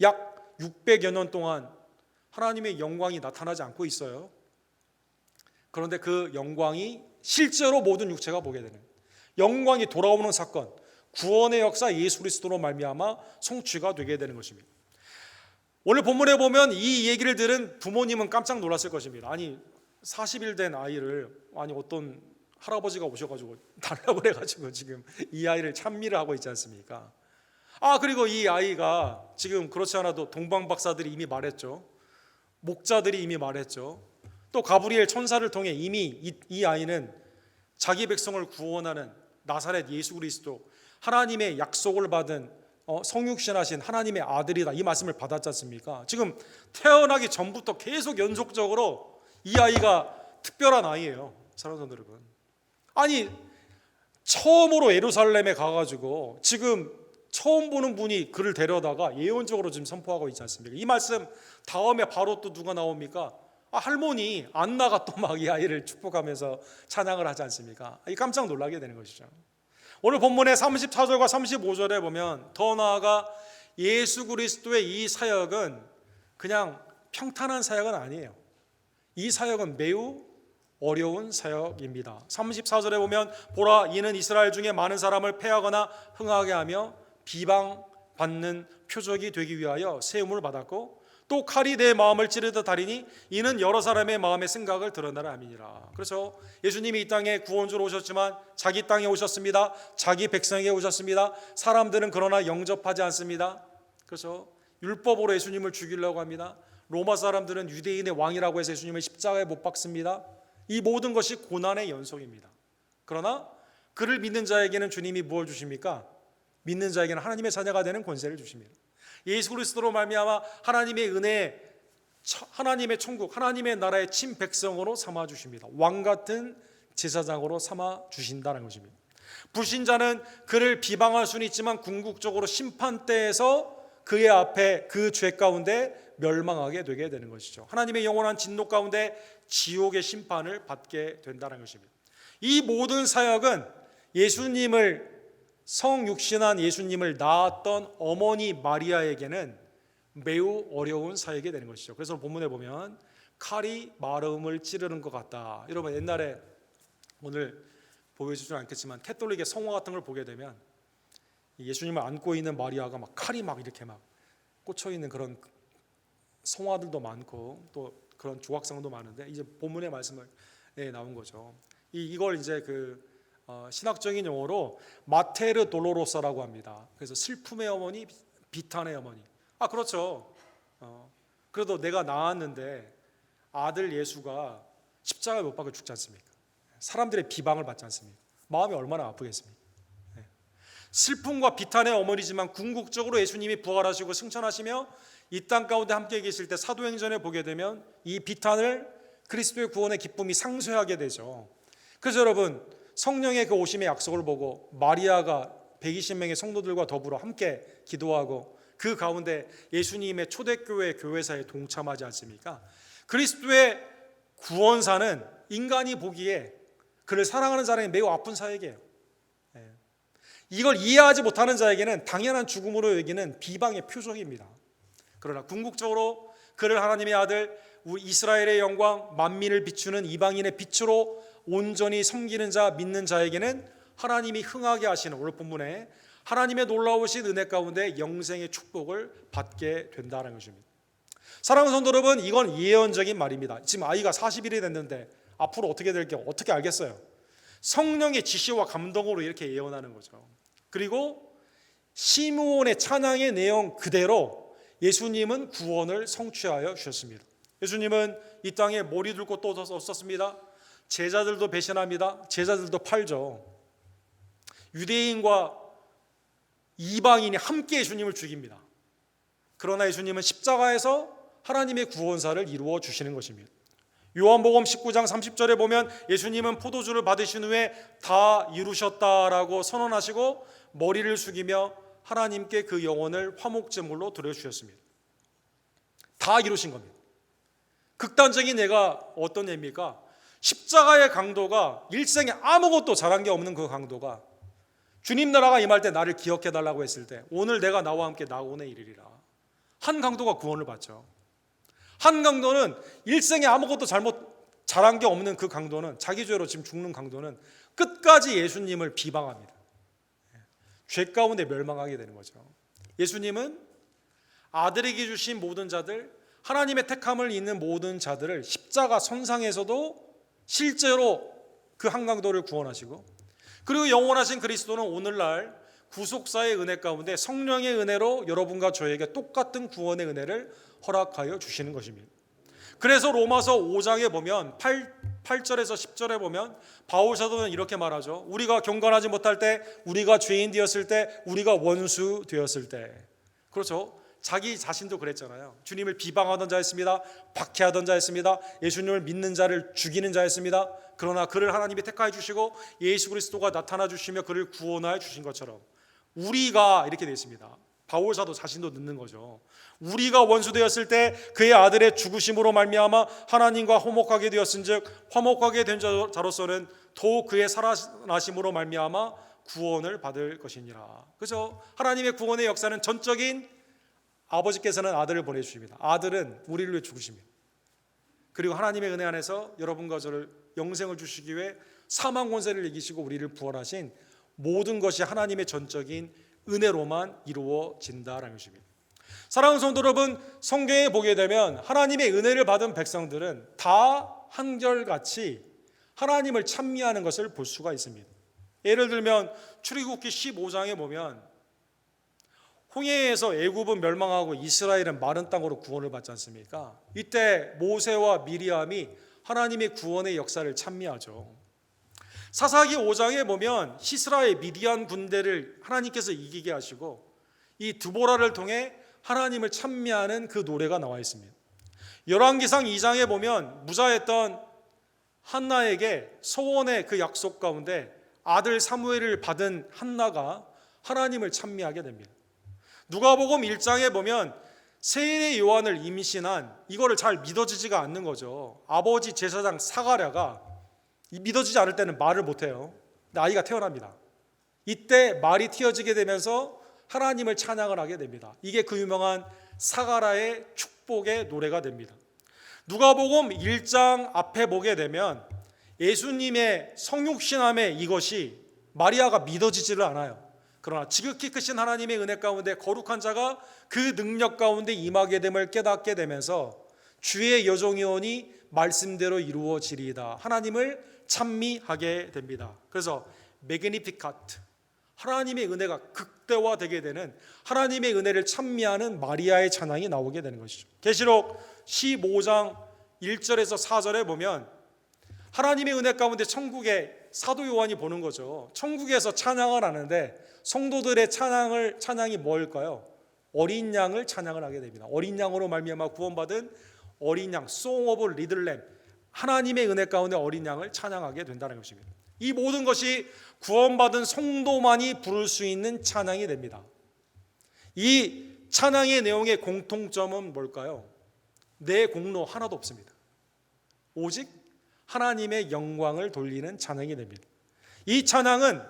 약 600여 년 동안 하나님의 영광이 나타나지 않고 있어요. 그런데 그 영광이 실제로 모든 육체가 보게 되는 영광이 돌아오는 사건, 구원의 역사 예수 그리스도로 말미암아 성취가 되게 되는 것입니다. 오늘 본문에 보면 이 얘기를 들은 부모님은 깜짝 놀랐을 것입니다. 아니 40일 된 아이를 어떤 할아버지가 오셔가지고 달라고 그래가지고 지금 이 아이를 찬미를 하고 있지 않습니까? 그리고 이 아이가 지금 그렇지 않아도 동방 박사들이 이미 말했죠. 목자들이 이미 말했죠. 또 가브리엘 천사를 통해 이미 이 아이는 자기 백성을 구원하는 나사렛 예수 그리스도, 하나님의 약속을 받은 성육신하신 하나님의 아들이다, 이 말씀을 받았지 않습니까? 지금 태어나기 전부터 계속 연속적으로 이 아이가 특별한 아이예요. 사랑하는 성도 여러분, 아니 처음으로 예루살렘에 가가지고 지금 처음 보는 분이 그를 데려다가 예언적으로 지금 선포하고 있지 않습니까? 이 말씀 다음에 바로 또 누가 나옵니까? 할머니 안나가 또 막 이 아이를 축복하면서 찬양을 하지 않습니까? 깜짝 놀라게 되는 것이죠. 오늘 본문의 34절과 35절에 보면 더 나아가 예수 그리스도의 이 사역은 그냥 평탄한 사역은 아니에요. 이 사역은 매우 어려운 사역입니다. 34절에 보면 보라, 이는 이스라엘 중에 많은 사람을 패하거나 흥하게 하며 비방받는 표적이 되기 위하여 세움을 받았고, 또 칼이 내 마음을 찌르듯 하리니 이는 여러 사람의 마음의 생각을 드러나라 함이니라. 그래서 예수님이 이 땅에 구원주로 오셨지만 자기 땅에 오셨습니다. 자기 백성에게 오셨습니다. 사람들은 그러나 영접하지 않습니다. 그래서 율법으로 예수님을 죽이려고 합니다. 로마 사람들은 유대인의 왕이라고 해서 예수님을 십자가에 못 박습니다. 이 모든 것이 고난의 연속입니다. 그러나 그를 믿는 자에게는 주님이 무엇을 주십니까? 믿는 자에게는 하나님의 자녀가 되는 권세를 주십니다. 예수 그리스도로 말미암아 하나님의 은혜, 하나님의 천국, 하나님의 나라의 친백성으로 삼아 주십니다. 왕 같은 제사장으로 삼아 주신다는 것입니다. 불신자는 그를 비방할 수는 있지만 궁극적으로 심판대에서 그의 앞에 그 죄 가운데 멸망하게 되게 되는 것이죠. 하나님의 영원한 진노 가운데 지옥의 심판을 받게 된다는 것입니다. 이 모든 사역은 예수님을 성육신한 예수님을 낳았던 어머니 마리아에게는 매우 어려운 사역이 되는 것이죠. 그래서 본문에 보면 칼이 마름을 찌르는 것 같다. 여러분 옛날에 오늘 보여주지는 않겠지만 캐톨릭의 성화 같은 걸 보게 되면 예수님을 안고 있는 마리아가 막 칼이 막 이렇게 막 꽂혀 있는 그런 성화들도 많고 또 그런 조각상도 많은데 이제 본문의 말씀을 나온 거죠. 이걸 이제 신학적인 용어로 마테르 돌로로사라고 합니다. 그래서 슬픔의 어머니, 비탄의 어머니. 그렇죠. 그래도 내가 낳았는데 아들 예수가 십자가에 못 박혀 죽지 않습니까? 사람들의 비방을 받지 않습니까? 마음이 얼마나 아프겠습니까? 슬픔과 비탄의 어머니지만 궁극적으로 예수님이 부활하시고 승천하시며 이 땅 가운데 함께 계실 때 사도행전에 보게 되면 이 비탄을 그리스도의 구원의 기쁨이 상쇄하게 되죠. 그래서 여러분 성령의 그 오심의 약속을 보고 마리아가 120명의 성도들과 더불어 함께 기도하고 그 가운데 예수님의 초대교회 교회사에 동참하지 않습니까? 그리스도의 구원사는 인간이 보기에 그를 사랑하는 사람이 매우 아픈 사역이에요. 이걸 이해하지 못하는 자에게는 당연한 죽음으로 여기는 비방의 표적입니다. 그러나 궁극적으로 그를 하나님의 아들, 우리 이스라엘의 영광, 만민을 비추는 이방인의 빛으로 온전히 섬기는 자, 믿는 자에게는 하나님이 흥하게 하시는 오늘 본문에 하나님의 놀라우신 은혜 가운데 영생의 축복을 받게 된다는 것입니다. 사랑하는 성도 여러분, 이건 예언적인 말입니다. 지금 아이가 40일이 됐는데 앞으로 어떻게 될지 어떻게 알겠어요? 성령의 지시와 감동으로 이렇게 예언하는 거죠. 그리고 시므온의 찬양의 내용 그대로 예수님은 구원을 성취하여 주셨습니다. 예수님은 이 땅에 머리 둘 곳도 없었습니다. 제자들도 배신합니다. 제자들도 팔죠. 유대인과 이방인이 함께 예수님을 죽입니다. 그러나 예수님은 십자가에서 하나님의 구원사를 이루어 주시는 것입니다. 요한복음 19장 30절에 보면 예수님은 포도주를 받으신 후에 다 이루셨다라고 선언하시고 머리를 숙이며 하나님께 그 영혼을 화목제물로 드려주셨습니다. 다 이루신 겁니다. 극단적인 예가 어떤 예입니까? 십자가의 강도가 일생에 아무것도 잘한 게 없는 그 강도가 주님 나라가 임할 때 나를 기억해달라고 했을 때 오늘 내가 나와 함께 나오네 이르리라. 한 강도가 구원을 받죠. 한 강도는 일생에 아무것도 잘한 게 없는 그 강도는 자기 죄로 지금 죽는 강도는 끝까지 예수님을 비방합니다. 죄 가운데 멸망하게 되는 거죠. 예수님은 아들에게 주신 모든 자들, 하나님의 택함을 잇는 모든 자들을 십자가 선상에서도 실제로 그 한 강도를 구원하시고 그리고 영원하신 그리스도는 오늘날 구속사의 은혜 가운데 성령의 은혜로 여러분과 저에게 똑같은 구원의 은혜를 허락하여 주시는 것입니다. 그래서 로마서 5장에 보면 8절에서 10절에 보면 바울 사도는 이렇게 말하죠. 우리가 경건하지 못할 때, 우리가 죄인 되었을 때, 우리가 원수 되었을 때. 그렇죠. 자기 자신도 그랬잖아요. 주님을 비방하던 자였습니다. 박해하던 자였습니다. 예수님을 믿는 자를 죽이는 자였습니다. 그러나 그를 하나님이 택하여 주시고 예수 그리스도가 나타나 주시며 그를 구원하여 주신 것처럼 우리가 이렇게 되어 있습니다. 바울 사도 자신도 듣는 거죠. 우리가 원수 되었을 때 그의 아들의 죽으심으로 말미암아 하나님과 화목하게 되었은즉 화목하게 된 자로서는 더욱 그의 살아나심으로 말미암아 구원을 받을 것이니라. 그래서 하나님의 구원의 역사는 전적인 아버지께서는 아들을 보내주십니다. 아들은 우리를 위해 죽으십니다. 그리고 하나님의 은혜 안에서 여러분과 저를 영생을 주시기 위해 사망 권세를 이기시고 우리를 부활하신 모든 것이 하나님의 전적인 은혜로만 이루어진다라는 것입니다. 사랑하는 성도 여러분, 성경에 보게 되면 하나님의 은혜를 받은 백성들은 다 한결같이 하나님을 찬미하는 것을 볼 수가 있습니다. 예를 들면 출애굽기 15장에 보면 홍해에서 애굽은 멸망하고 이스라엘은 마른 땅으로 구원을 받지 않습니까? 이때 모세와 미리암이 하나님의 구원의 역사를 찬미하죠. 사사기 5장에 보면 시스라의 미디안 군대를 하나님께서 이기게 하시고 이 드보라를 통해 하나님을 찬미하는 그 노래가 나와 있습니다. 열왕기상 2장에 보면 무자했던 한나에게 소원의 그 약속 가운데 아들 사무엘을 받은 한나가 하나님을 찬미하게 됩니다. 누가복음 1장에 보면 세례 요한을 임신한 이거를 잘 믿어지지가 않는 거죠. 아버지 제사장 사가랴가 믿어지지 않을 때는 말을 못해요. 근데 아이가 태어납니다. 이때 말이 튀어지게 되면서 하나님을 찬양을 하게 됩니다. 이게 그 유명한 사가랴의 축복의 노래가 됩니다. 누가복음 1장 앞에 보게 되면 예수님의 성육신함의 이것이 마리아가 믿어지지를 않아요. 그러나 지극히 크신 하나님의 은혜 가운데 거룩한 자가 그 능력 가운데 임하게 됨을 깨닫게 되면서 주의 여종이오니 말씀대로 이루어지리이다, 하나님을 찬미하게 됩니다. 그래서 매그니피카트, 하나님의 은혜가 극대화되게 되는, 하나님의 은혜를 찬미하는 마리아의 찬양이 나오게 되는 것이죠. 계시록 15장 1절에서 4절에 보면 하나님의 은혜 가운데 천국에 사도 요한이 보는 거죠. 천국에서 찬양을 하는데 성도들의 찬양이 뭘까요? 어린 양을 찬양을 하게 됩니다. 어린 양으로 말미암아 구원받은 어린 양, Song of Little Lamb, 하나님의 은혜 가운데 어린 양을 찬양하게 된다는 것입니다. 이 모든 것이 구원받은 성도만이 부를 수 있는 찬양이 됩니다. 이 찬양의 내용의 공통점은 뭘까요? 내 공로 하나도 없습니다. 오직 하나님의 영광을 돌리는 찬양이 됩니다. 이 찬양은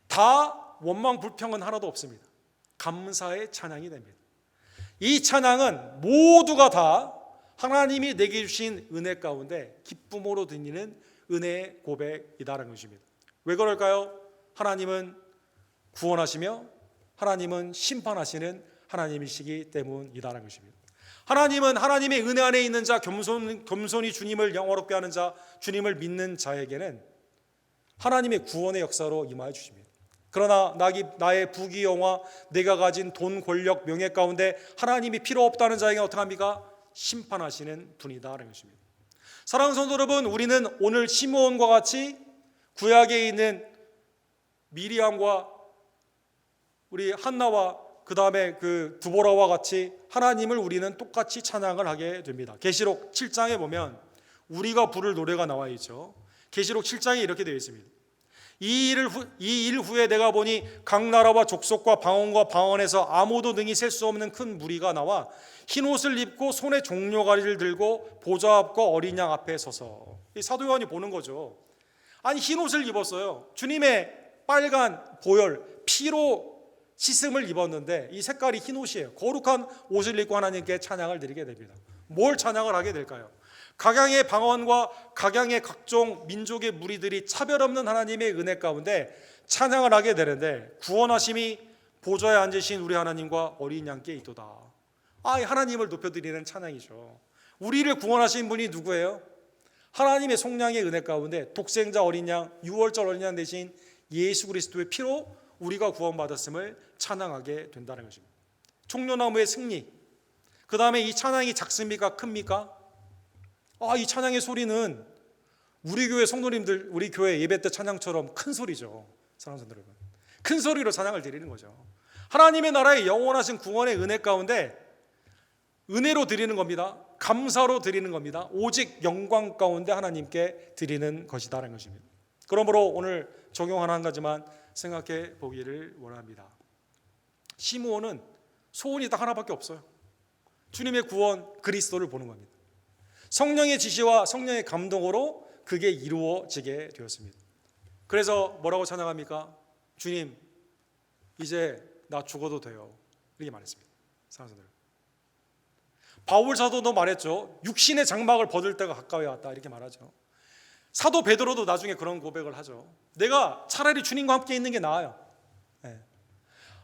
다 원망 불평은 하나도 없습니다. 감사의 찬양이 됩니다. 이 찬양은 모두가 다 하나님이 내게 주신 은혜 가운데 기쁨으로 드리는 은혜의 고백이다라는 것입니다. 왜 그럴까요? 하나님은 구원하시며 하나님은 심판하시는 하나님이시기 때문이다라는 것입니다. 하나님은 하나님의 은혜 안에 있는 자, 겸손히 주님을 영화롭게 하는 자, 주님을 믿는 자에게는 하나님의 구원의 역사로 임하여 주십니다. 그러나 나의 부귀영화, 내가 가진 돈, 권력, 명예 가운데 하나님이 필요 없다는 자에게 어떻게 합니까? 심판하시는 분이다라는 것입니다. 사랑하는 성도 여러분, 우리는 오늘 시므온과 같이 구약에 있는 미리암과 우리 한나와 그 다음에 그 두보라와 같이 하나님을 우리는 똑같이 찬양을 하게 됩니다. 계시록 7장에 보면 우리가 부를 노래가 나와 있죠. 계시록 7장에 이렇게 되어 있습니다. 이 일 후에 내가 보니 각 나라와 족속과 방언과 방언에서 아무도 능히 셀 수 없는 큰 무리가 나와 흰 옷을 입고 손에 종려가리를 들고 보좌 앞과 어린 양 앞에 서서, 이 사도 요한이 보는 거죠. 아니, 흰 옷을 입었어요. 주님의 빨간 보혈 피로 씻음을 입었는데 이 색깔이 흰 옷이에요. 거룩한 옷을 입고 하나님께 찬양을 드리게 됩니다. 뭘 찬양을 하게 될까요? 각양의 방언과 각양의 각종 민족의 무리들이 차별 없는 하나님의 은혜 가운데 찬양을 하게 되는데, 구원하심이 보좌에 앉으신 우리 하나님과 어린 양께 있도다. 하나님을 높여드리는 찬양이죠. 우리를 구원하신 분이 누구예요? 하나님의 속량의 은혜 가운데 독생자 어린 양, 유월절 어린 양 대신 예수 그리스도의 피로 우리가 구원받았음을 찬양하게 된다는 것입니다. 종려나무의 승리, 그 다음에 이 찬양이 작습니까? 큽니까? 이 찬양의 소리는 우리 교회 성도님들, 우리 교회 예배 때 찬양처럼 큰 소리죠. 사랑하는 성도 여러분, 큰 소리로 찬양을 드리는 거죠. 하나님의 나라의 영원하신 구원의 은혜 가운데 은혜로 드리는 겁니다. 감사로 드리는 겁니다. 오직 영광 가운데 하나님께 드리는 것이다라는 것입니다. 그러므로 오늘 적용하는 한 가지만 생각해 보기를 원합니다. 시므온은 소원이 딱 하나밖에 없어요. 주님의 구원, 그리스도를 보는 겁니다. 성령의 지시와 성령의 감동으로 그게 이루어지게 되었습니다. 그래서 뭐라고 찬양합니까? 주님, 이제 나 죽어도 돼요, 이렇게 말했습니다. 사랑하는 분들, 바울 사도도 말했죠. 육신의 장막을 벗을 때가 가까이 왔다, 이렇게 말하죠. 사도 베드로도 나중에 그런 고백을 하죠. 내가 차라리 주님과 함께 있는 게 나아요.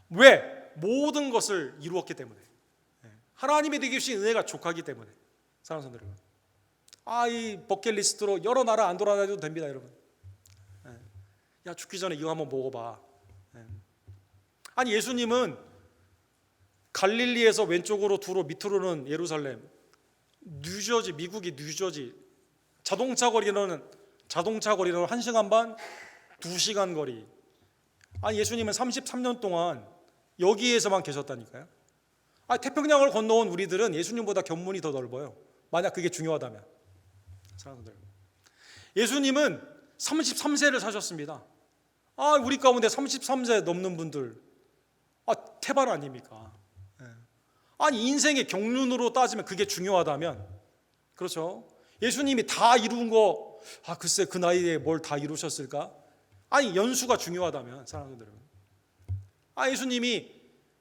왜? 모든 것을 이루었기 때문에, 하나님이 내게 주신 은혜가 족하기 때문에. 사랑하는 성도 여러분, 이 버킷리스트로 여러 나라 안 돌아다녀도 됩니다, 여러분. 야, 죽기 전에 이거 한번 먹어봐. 아니, 예수님은 갈릴리에서 왼쪽으로 두로, 밑으로는 예루살렘, 뉴저지, 미국이 뉴저지, 자동차 거리로는 1시간 반, 2시간 거리. 아니, 예수님은 33년 동안 여기에서만 계셨다니까요. 태평양을 건너온 우리들은 예수님보다 견문이 더 넓어요. 만약 그게 중요하다면. 사랑하는 여러분, 예수님은 33세를 사셨습니다. 우리 가운데 33세 넘는 분들, 태반 아닙니까? 아니, 인생의 경륜으로 따지면 그게 중요하다면, 그렇죠? 예수님이 다 이룬 거, 글쎄 그 나이에 뭘 다 이루셨을까? 연수가 중요하다면, 사랑하는 여러분, 예수님이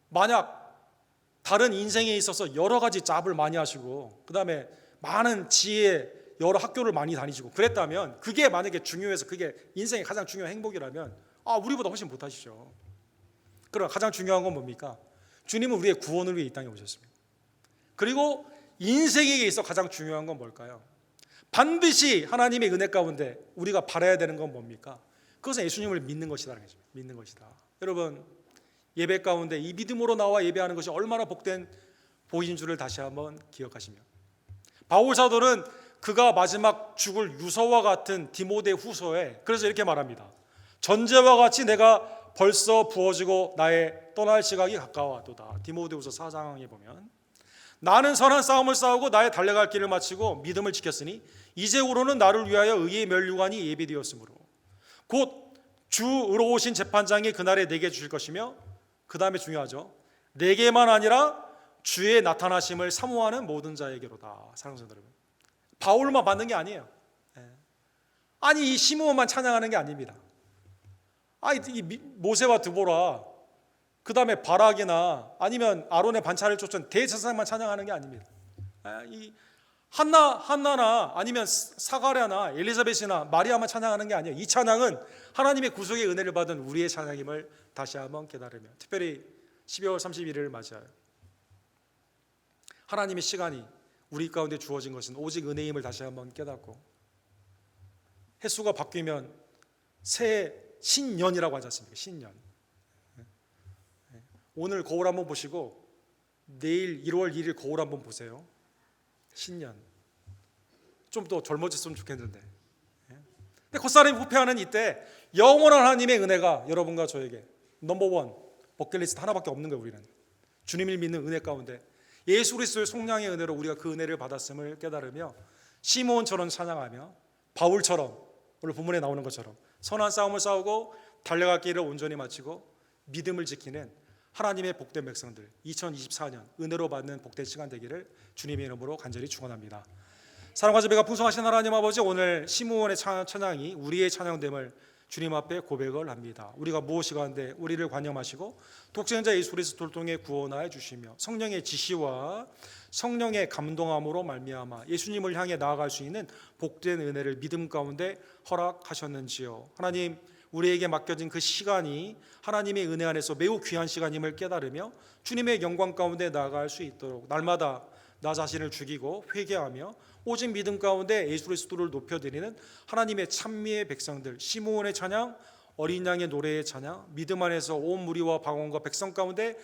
만약 다른 인생에 있어서 여러 가지 잡을 많이 하시고, 그 다음에 많은 지혜, 여러 학교를 많이 다니시고 그랬다면, 그게 만약에 중요해서 그게 인생의 가장 중요한 행복이라면 우리보다 훨씬 못하시죠. 그러나 가장 중요한 건 뭡니까? 주님은 우리의 구원을 위해 이 땅에 오셨습니다. 그리고 인생에 있어 가장 중요한 건 뭘까요? 반드시 하나님의 은혜 가운데 우리가 바라야 되는 건 뭡니까? 그것은 예수님을 믿는 것이다라는 거죠. 믿는 것이다. 여러분, 예배 가운데 이 믿음으로 나와 예배하는 것이 얼마나 복된 복인 줄을 다시 한번 기억하시며, 바울 사도는 그가 마지막 죽을 유서와 같은 디모데 후서에 그래서 이렇게 말합니다. 전제와 같이 내가 벌써 부어지고 나의 떠날 시각이 가까워왔도다. 디모데후서 4장에 보면, 나는 선한 싸움을 싸우고 나의 달려갈 길을 마치고 믿음을 지켰으니 이제후로는 나를 위하여 의의 면류관이 예비되었으므로 곧 주 의로우신 재판장이 그날에 내게 주실 것이며, 그 다음에 중요하죠, 내게만 아니라 주의 나타나심을 사모하는 모든 자에게로다. 사랑하는 성도 여러분, 바울만 받는 게 아니에요. 아니 이 시므온만 찬양하는 게 아닙니다. 이 모세와 드보라, 그 다음에 바락이나 아니면 아론의 반차를 쫓은 대제사장만 찬양하는 게 아닙니다. 이 한나나 아니면 사가랴나 엘리사벳이나 마리아만 찬양하는 게 아니에요. 이 찬양은 하나님의 구속의 은혜를 받은 우리의 찬양임을 다시 한번 깨달으며, 특별히 12월 31일을 맞이하여 하나님의 시간이 우리 가운데 주어진 것은 오직 은혜임을 다시 한번 깨닫고, 횟수가 바뀌면 새 신년이라고 하지 않습니까? 신년. 오늘 거울 한번 보시고 내일 1월 1일 거울 한번 보세요. 신년. 좀 더 젊어졌으면 좋겠는데. 근데 겉사람이 부패하는 이때 영원한 하나님의 은혜가 여러분과 저에게 넘버원 버킷리스트 하나밖에 없는 거예요. 우리는 주님을 믿는 은혜 가운데 예수 그리스도의 속량의 은혜로 우리가 그 은혜를 받았음을 깨달으며, 시므온처럼 찬양하며, 바울처럼 오늘 본문에 나오는 것처럼 선한 싸움을 싸우고 달려갈 길을 온전히 마치고 믿음을 지키는 하나님의 복된 백성들, 2024년 은혜로 받는 복된 시간 되기를 주님의 이름으로 간절히 축원합니다. 사랑과 자비가 풍성하신 하나님 아버지, 오늘 시므온의 찬양이 우리의 찬양됨을 주님 앞에 고백을 합니다. 우리가 무엇이간데 우리를 관념하시고 독생자 예수 그리스도를 통해 구원하여 주시며 성령의 지시와 성령의 감동함으로 말미암아 예수님을 향해 나아갈 수 있는 복된 은혜를 믿음 가운데 허락하셨는지요. 하나님, 우리에게 맡겨진 그 시간이 하나님의 은혜 안에서 매우 귀한 시간임을 깨달으며 주님의 영광 가운데 나아갈 수 있도록 날마다 나 자신을 죽이고 회개하며 오직 믿음 가운데 예수 그리스도를 높여드리는 하나님의 찬미의 백성들, 시므온의 찬양, 어린 양의 노래의 찬양, 믿음 안에서 온 무리와 방언과 백성 가운데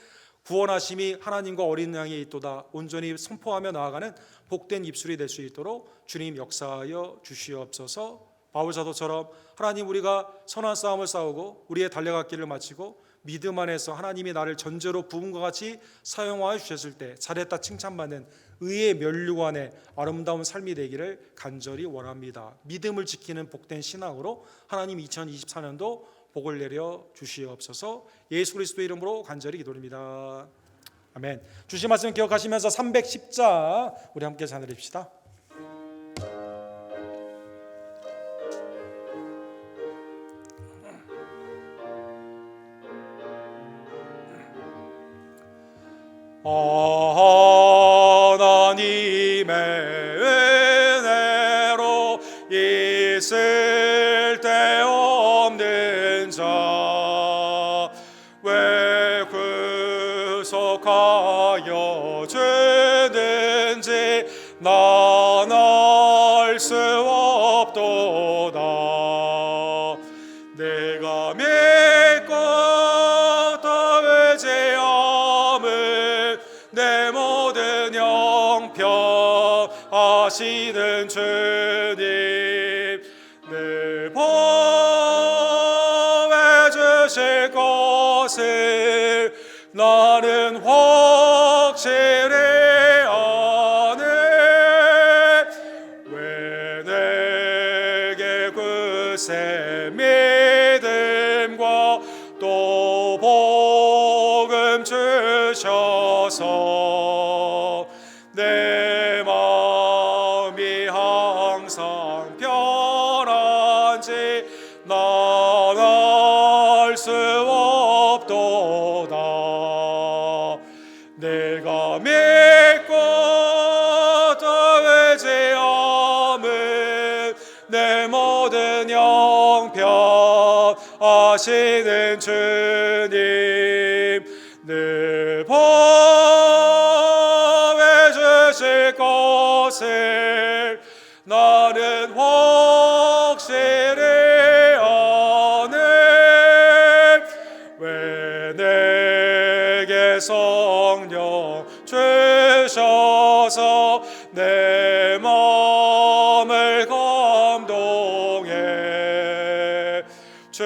구원하심이 하나님과 어린 양에 있도다 온전히 선포하며 나아가는 복된 입술이 될 수 있도록 주님 역사하여 주시옵소서. 바울 사도처럼 하나님, 우리가 선한 싸움을 싸우고 우리의 달려갈 길을 마치고 믿음 안에서 하나님이 나를 전제로 부음과 같이 사용하여 주셨을 때 잘했다 칭찬받는 의의 면류관의 아름다운 삶이 되기를 간절히 원합니다. 믿음을 지키는 복된 신앙으로 하나님 2024년도 복을 내려 주시옵소서. 예수 그리스도 이름으로 간절히 기도드립니다. 아멘. 주신 말씀 기억하시면서 310자 우리 함께 찬양드립시다. 하나님의 은혜로 있을 데 없는 자 왜 구속하여 주는지 난 알 수 없도다. 내가 믿고 더 의지함은 내 모든 형편 하시는 주님, 늘 보호해 주실 것을 나는 확실히 아네. 왜 내게 그새 믿음과 또 복음 주셔서 내 마음이 항상 편한지 난 알 수 없도다. 내가 믿고 더 의지함은 내 모든 형편하시는 주님 늘 보혜 주실 것을 나는 확실히 아네. 왜 내게 성령 주셔서 내 마음을 감동해 주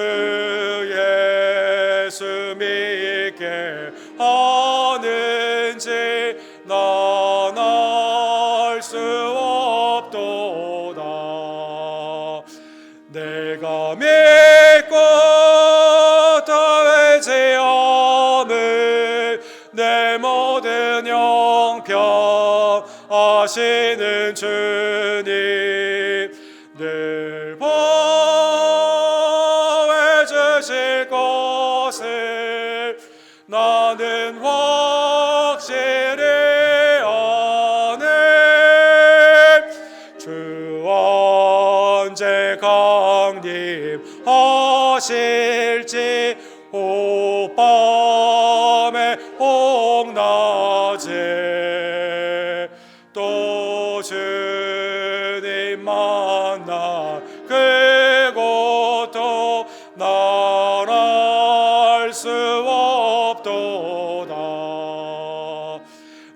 예수 믿게 하는지 난 알 수 없도다. 내가 믿고 다 의지함을 내 모든 형편 하시는 주님 늘 보혜 주실 것을 나는 확실히 아네. 주 언제 강림하실지 혹밤에 혹낮에 또 주님 만나 그곳도 난 알 수 없도다.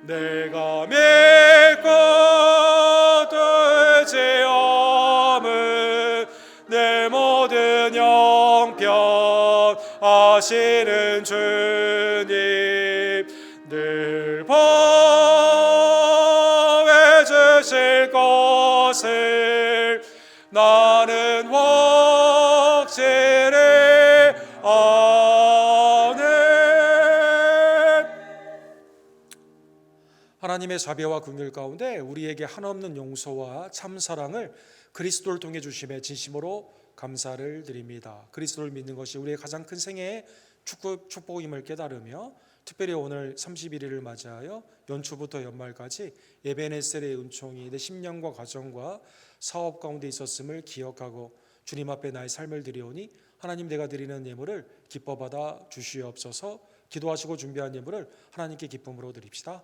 내가 믿고 또 의지함은 내 모든 형편 하시는 주님 늘 보혜 주실 것을 나는 확실히 아네. 하나님의 자비와 긍휼 가운데 우리에게 한없는 용서와 참 사랑을 그리스도를 통해 주심에 진심으로 감사를 드립니다. 그리스도를 믿는 것이 우리의 가장 큰 생애의 축복임을 깨달으며 특별히 오늘 31일을 맞이하여 연초부터 연말까지 에베네셀의 은총이 내 심령과 가정과 사업 가운데 있었음을 기억하고 주님 앞에 나의 삶을 드리오니 하나님 내가 드리는 예물을 기뻐 받아 주시옵소서. 기도하시고 준비한 예물을 하나님께 기쁨으로 드립시다.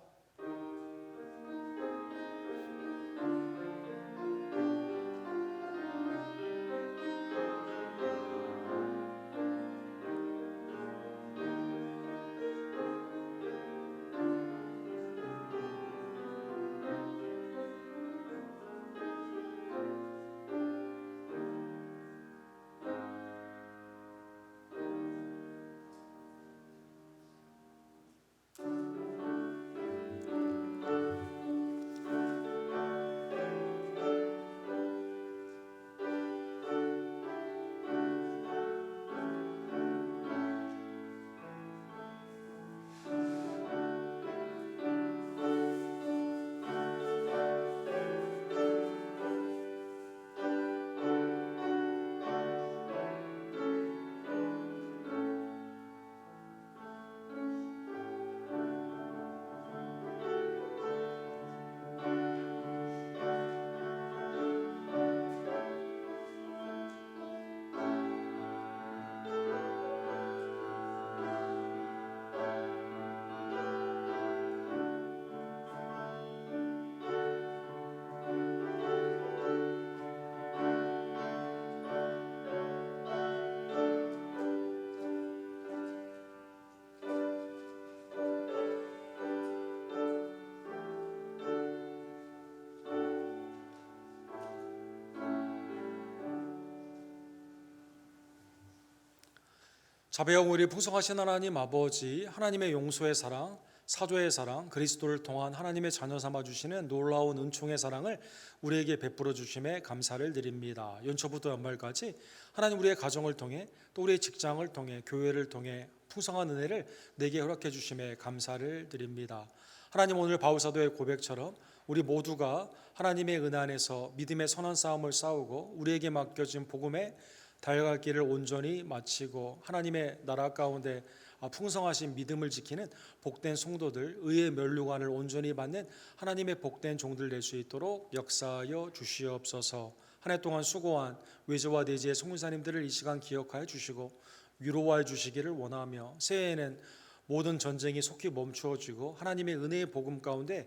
자비하고 우리 풍성하신 하나님 아버지, 하나님의 용서의 사랑, 사죄의 사랑, 그리스도를 통한 하나님의 자녀 삼아 주시는 놀라운 은총의 사랑을 우리에게 베풀어 주심에 감사를 드립니다. 연초부터 연말까지 하나님 우리의 가정을 통해 또 우리의 직장을 통해 교회를 통해 풍성한 은혜를 내게 허락해 주심에 감사를 드립니다. 하나님 오늘 바울사도의 고백처럼 우리 모두가 하나님의 은혜 안에서 믿음의 선한 싸움을 싸우고 우리에게 맡겨진 복음의 달려갈 길을 온전히 마치고 하나님의 나라 가운데 풍성하신 믿음을 지키는 복된 성도들, 의의 면류관을 온전히 받는 하나님의 복된 종들 될 수 있도록 역사하여 주시옵소서. 한 해 동안 수고한 외제와 내지의 성문사님들을 이 시간 기억하여 주시고 위로하여 주시기를 원하며, 새해에는 모든 전쟁이 속히 멈추어지고 하나님의 은혜의 복음 가운데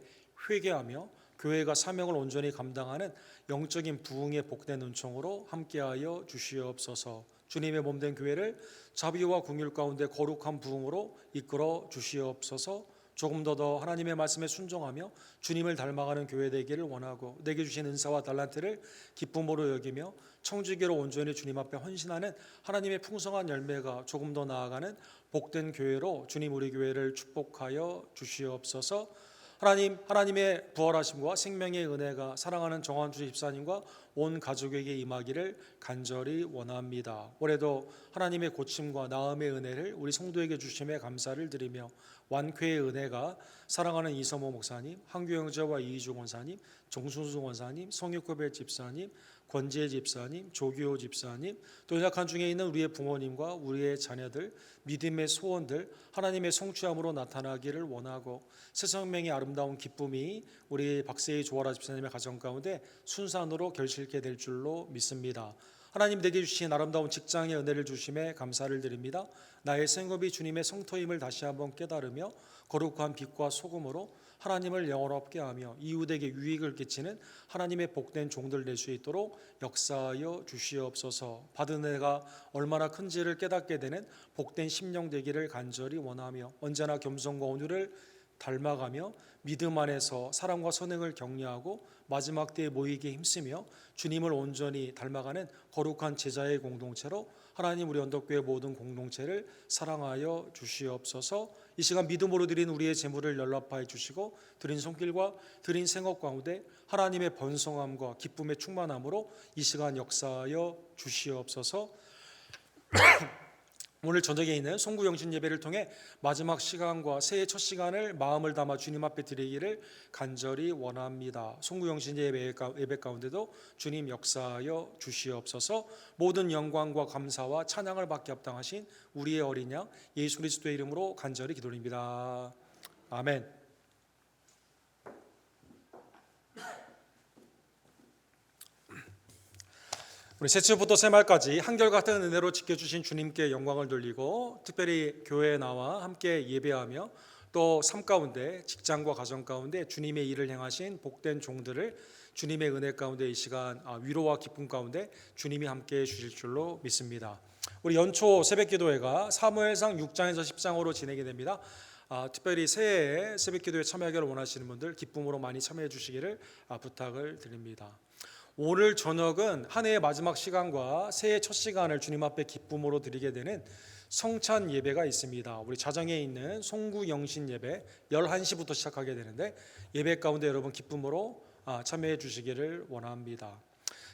회개하며 교회가 사명을 온전히 감당하는 영적인 부흥의 복된 은총으로 함께하여 주시옵소서. 주님의 몸된 교회를 자비와 긍휼 가운데 거룩한 부흥으로 이끌어 주시옵소서. 조금 더 하나님의 말씀에 순종하며 주님을 닮아가는 교회 되기를 원하고, 내게 주신 은사와 달란트를 기쁨으로 여기며 청지기로 온전히 주님 앞에 헌신하는 하나님의 풍성한 열매가 조금 더 나아가는 복된 교회로 주님 우리 교회를 축복하여 주시옵소서. 하나님의 부활하심과 생명의 은혜가 사랑하는 정한주 집사님과 온 가족에게 임하기를 간절히 원합니다. 올해도 하나님의 고침과 나음의 은혜를 우리 성도에게 주심에 감사를 드리며, 완쾌의 은혜가 사랑하는 이서모 목사님, 한규 형제와 이희주 권사님, 정순수 권사님, 성육급의 집사님, 권지혜 집사님, 조규호 집사님, 또 연약한 중에 있는 우리의 부모님과 우리의 자녀들, 믿음의 소원들 하나님의 성취함으로 나타나기를 원하고, 새 생명의 아름다운 기쁨이 우리 박세희 조아라 집사님의 가정 가운데 순산으로 결실케 될 줄로 믿습니다. 하나님 내게 주신 아름다운 직장의 은혜를 주심에 감사를 드립니다. 나의 생업이 주님의 성토임을 다시 한번 깨달으며 거룩한 빛과 소금으로 하나님을 영원롭게 하며 이웃에게 유익을 끼치는 하나님의 복된 종들 될 수 있도록 역사하여 주시옵소서. 받은 은혜가 얼마나 큰지를 깨닫게 되는 복된 심령 되기를 간절히 원하며, 언제나 겸손과 온유를 닮아가며 믿음 안에서 사랑과 선행을 격려하고 마지막 때에 모이기에 힘쓰며 주님을 온전히 닮아가는 거룩한 제자의 공동체로 하나님 우리 언덕교회 모든 공동체를 사랑하여 주시옵소서. 이 시간 믿음으로 드린 우리의 재물을 연락하여 주시고, 드린 손길과 드린 생업 가운데 하나님의 번성함과 기쁨의 충만함으로 이 시간 역사하여 주시옵소서. 오늘 저녁에 있는 송구영신 예배를 통해 마지막 시간과 새해 첫 시간을 마음을 담아 주님 앞에 드리기를 간절히 원합니다. 송구영신 예배 가운데도 주님 역사하여 주시옵소서. 모든 영광과 감사와 찬양을 받게 합당하신 우리의 어린 양 예수 그리스도의 이름으로 간절히 기도드립니다. 아멘. 우리 새치부터 새말까지 한결같은 은혜로 지켜주신 주님께 영광을 돌리고, 특별히 교회에 나와 함께 예배하며 또 삶 가운데 직장과 가정 가운데 주님의 일을 행하신 복된 종들을 주님의 은혜 가운데 이 시간 위로와 기쁨 가운데 주님이 함께해 주실 줄로 믿습니다. 우리 연초 새벽기도회가 사무엘상 6장에서 10장으로 진행이 됩니다. 특별히 새해에 새벽기도회 참여하기를 원하시는 분들 기쁨으로 많이 참여해 주시기를 부탁을 드립니다. 오늘 저녁은 한 해의 마지막 시간과 새해 첫 시간을 주님 앞에 기쁨으로 드리게 되는 성찬 예배가 있습니다. 우리 자정에 있는 송구영신 예배 11시부터 시작하게 되는데, 예배 가운데 여러분 기쁨으로 참여해 주시기를 원합니다.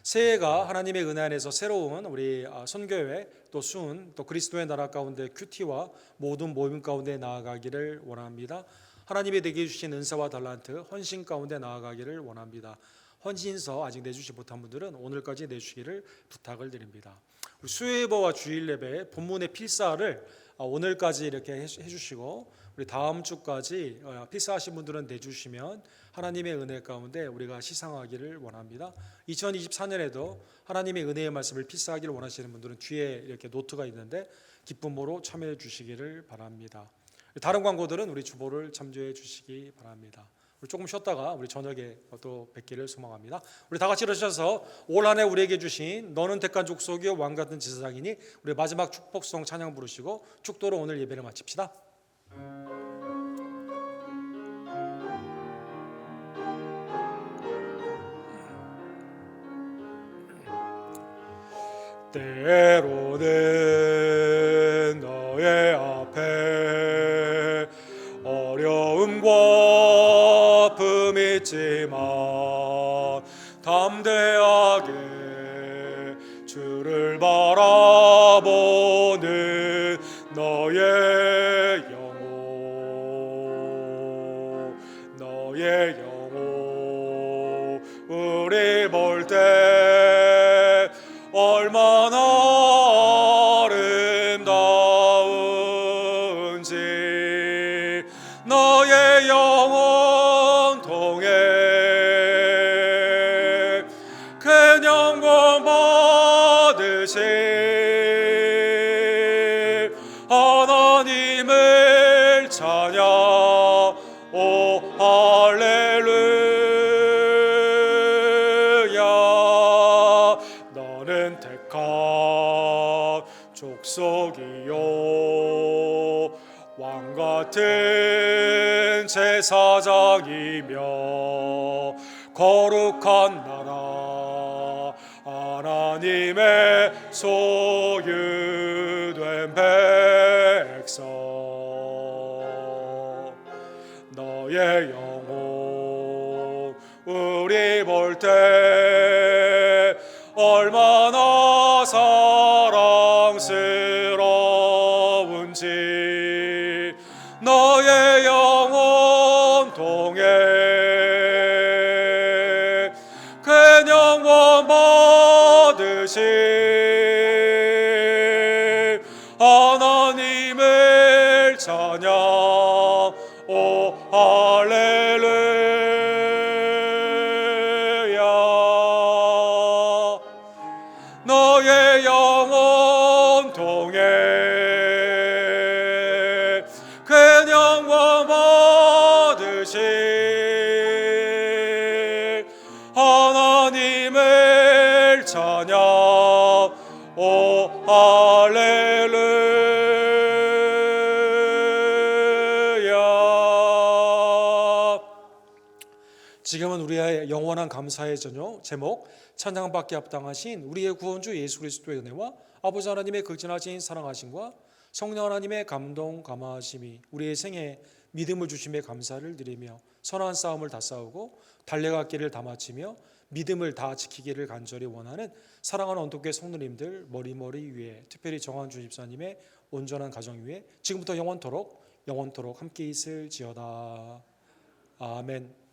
새해가 하나님의 은혜 안에서 새로운 우리 선교회 또 순 또 그리스도의 나라 가운데 큐티와 모든 모임 가운데 나아가기를 원합니다. 하나님이 내게 주신 은사와 달란트 헌신 가운데 나아가기를 원합니다. 헌신서 아직 내주지 못한 분들은 오늘까지 내주시기를 부탁을 드립니다. 수요예배와 주일 예배 본문의 필사를 오늘까지 이렇게 해주시고, 우리 다음 주까지 필사하신 분들은 내주시면 하나님의 은혜 가운데 우리가 시상하기를 원합니다. 2024년에도 하나님의 은혜의 말씀을 필사하기를 원하시는 분들은 뒤에 이렇게 노트가 있는데 기쁨으로 참여해 주시기를 바랍니다. 다른 광고들은 우리 주보를 참조해 주시기 바랍니다. 우리 조금 쉬었다가 우리 저녁에 또 뵙기를 소망합니다. 우리 다 같이 일어서셔서 올 한 해 우리에게 주신 너는 택한 족속이요 왕 같은 제사장이니 우리 마지막 축복송 찬양 부르시고 축도로 오늘 예배를 마칩시다. 때로는 너의 앞에 어려움과 아픔이 있지만 담대하게 주를 바라보는 너의 영혼 우리 볼 때 얼마나 아름다운지 너의 영혼 통해 큰 영광 받으실 하나님을 찬양. 오 할렐루야. 너는 택한 족속이요 왕같은 제사장이며 거룩한 나라 하나님의 소유된 백성. 너의 영혼 우리 볼 때 얼마나 사랑스러운지 너의 영혼 통해 큰 영광 받으실 하나님을 찬양. 오 할렐루야. 너의 영혼 통해 큰 영광 받으실 하나님을 찬양. 오 할렐루야. 지금은 우리의 영원한 감사의 저녁, 제목 찬양받기 합당하신 우리의 구원주 예수 그리스도의 은혜와 아버지 하나님의 극진하신 사랑하심과 성령 하나님의 감동 감화하심이 우리의 생에 믿음을 주심에 감사를 드리며 선한 싸움을 다 싸우고 달려갈 길을 다 마치며 믿음을 다 지키기를 간절히 원하는 사랑하는 언독교회 성도님들 머리머리 위에, 특별히 정한주 집사님의 온전한 가정 위에 지금부터 영원토록 함께 있을지어다. 아멘.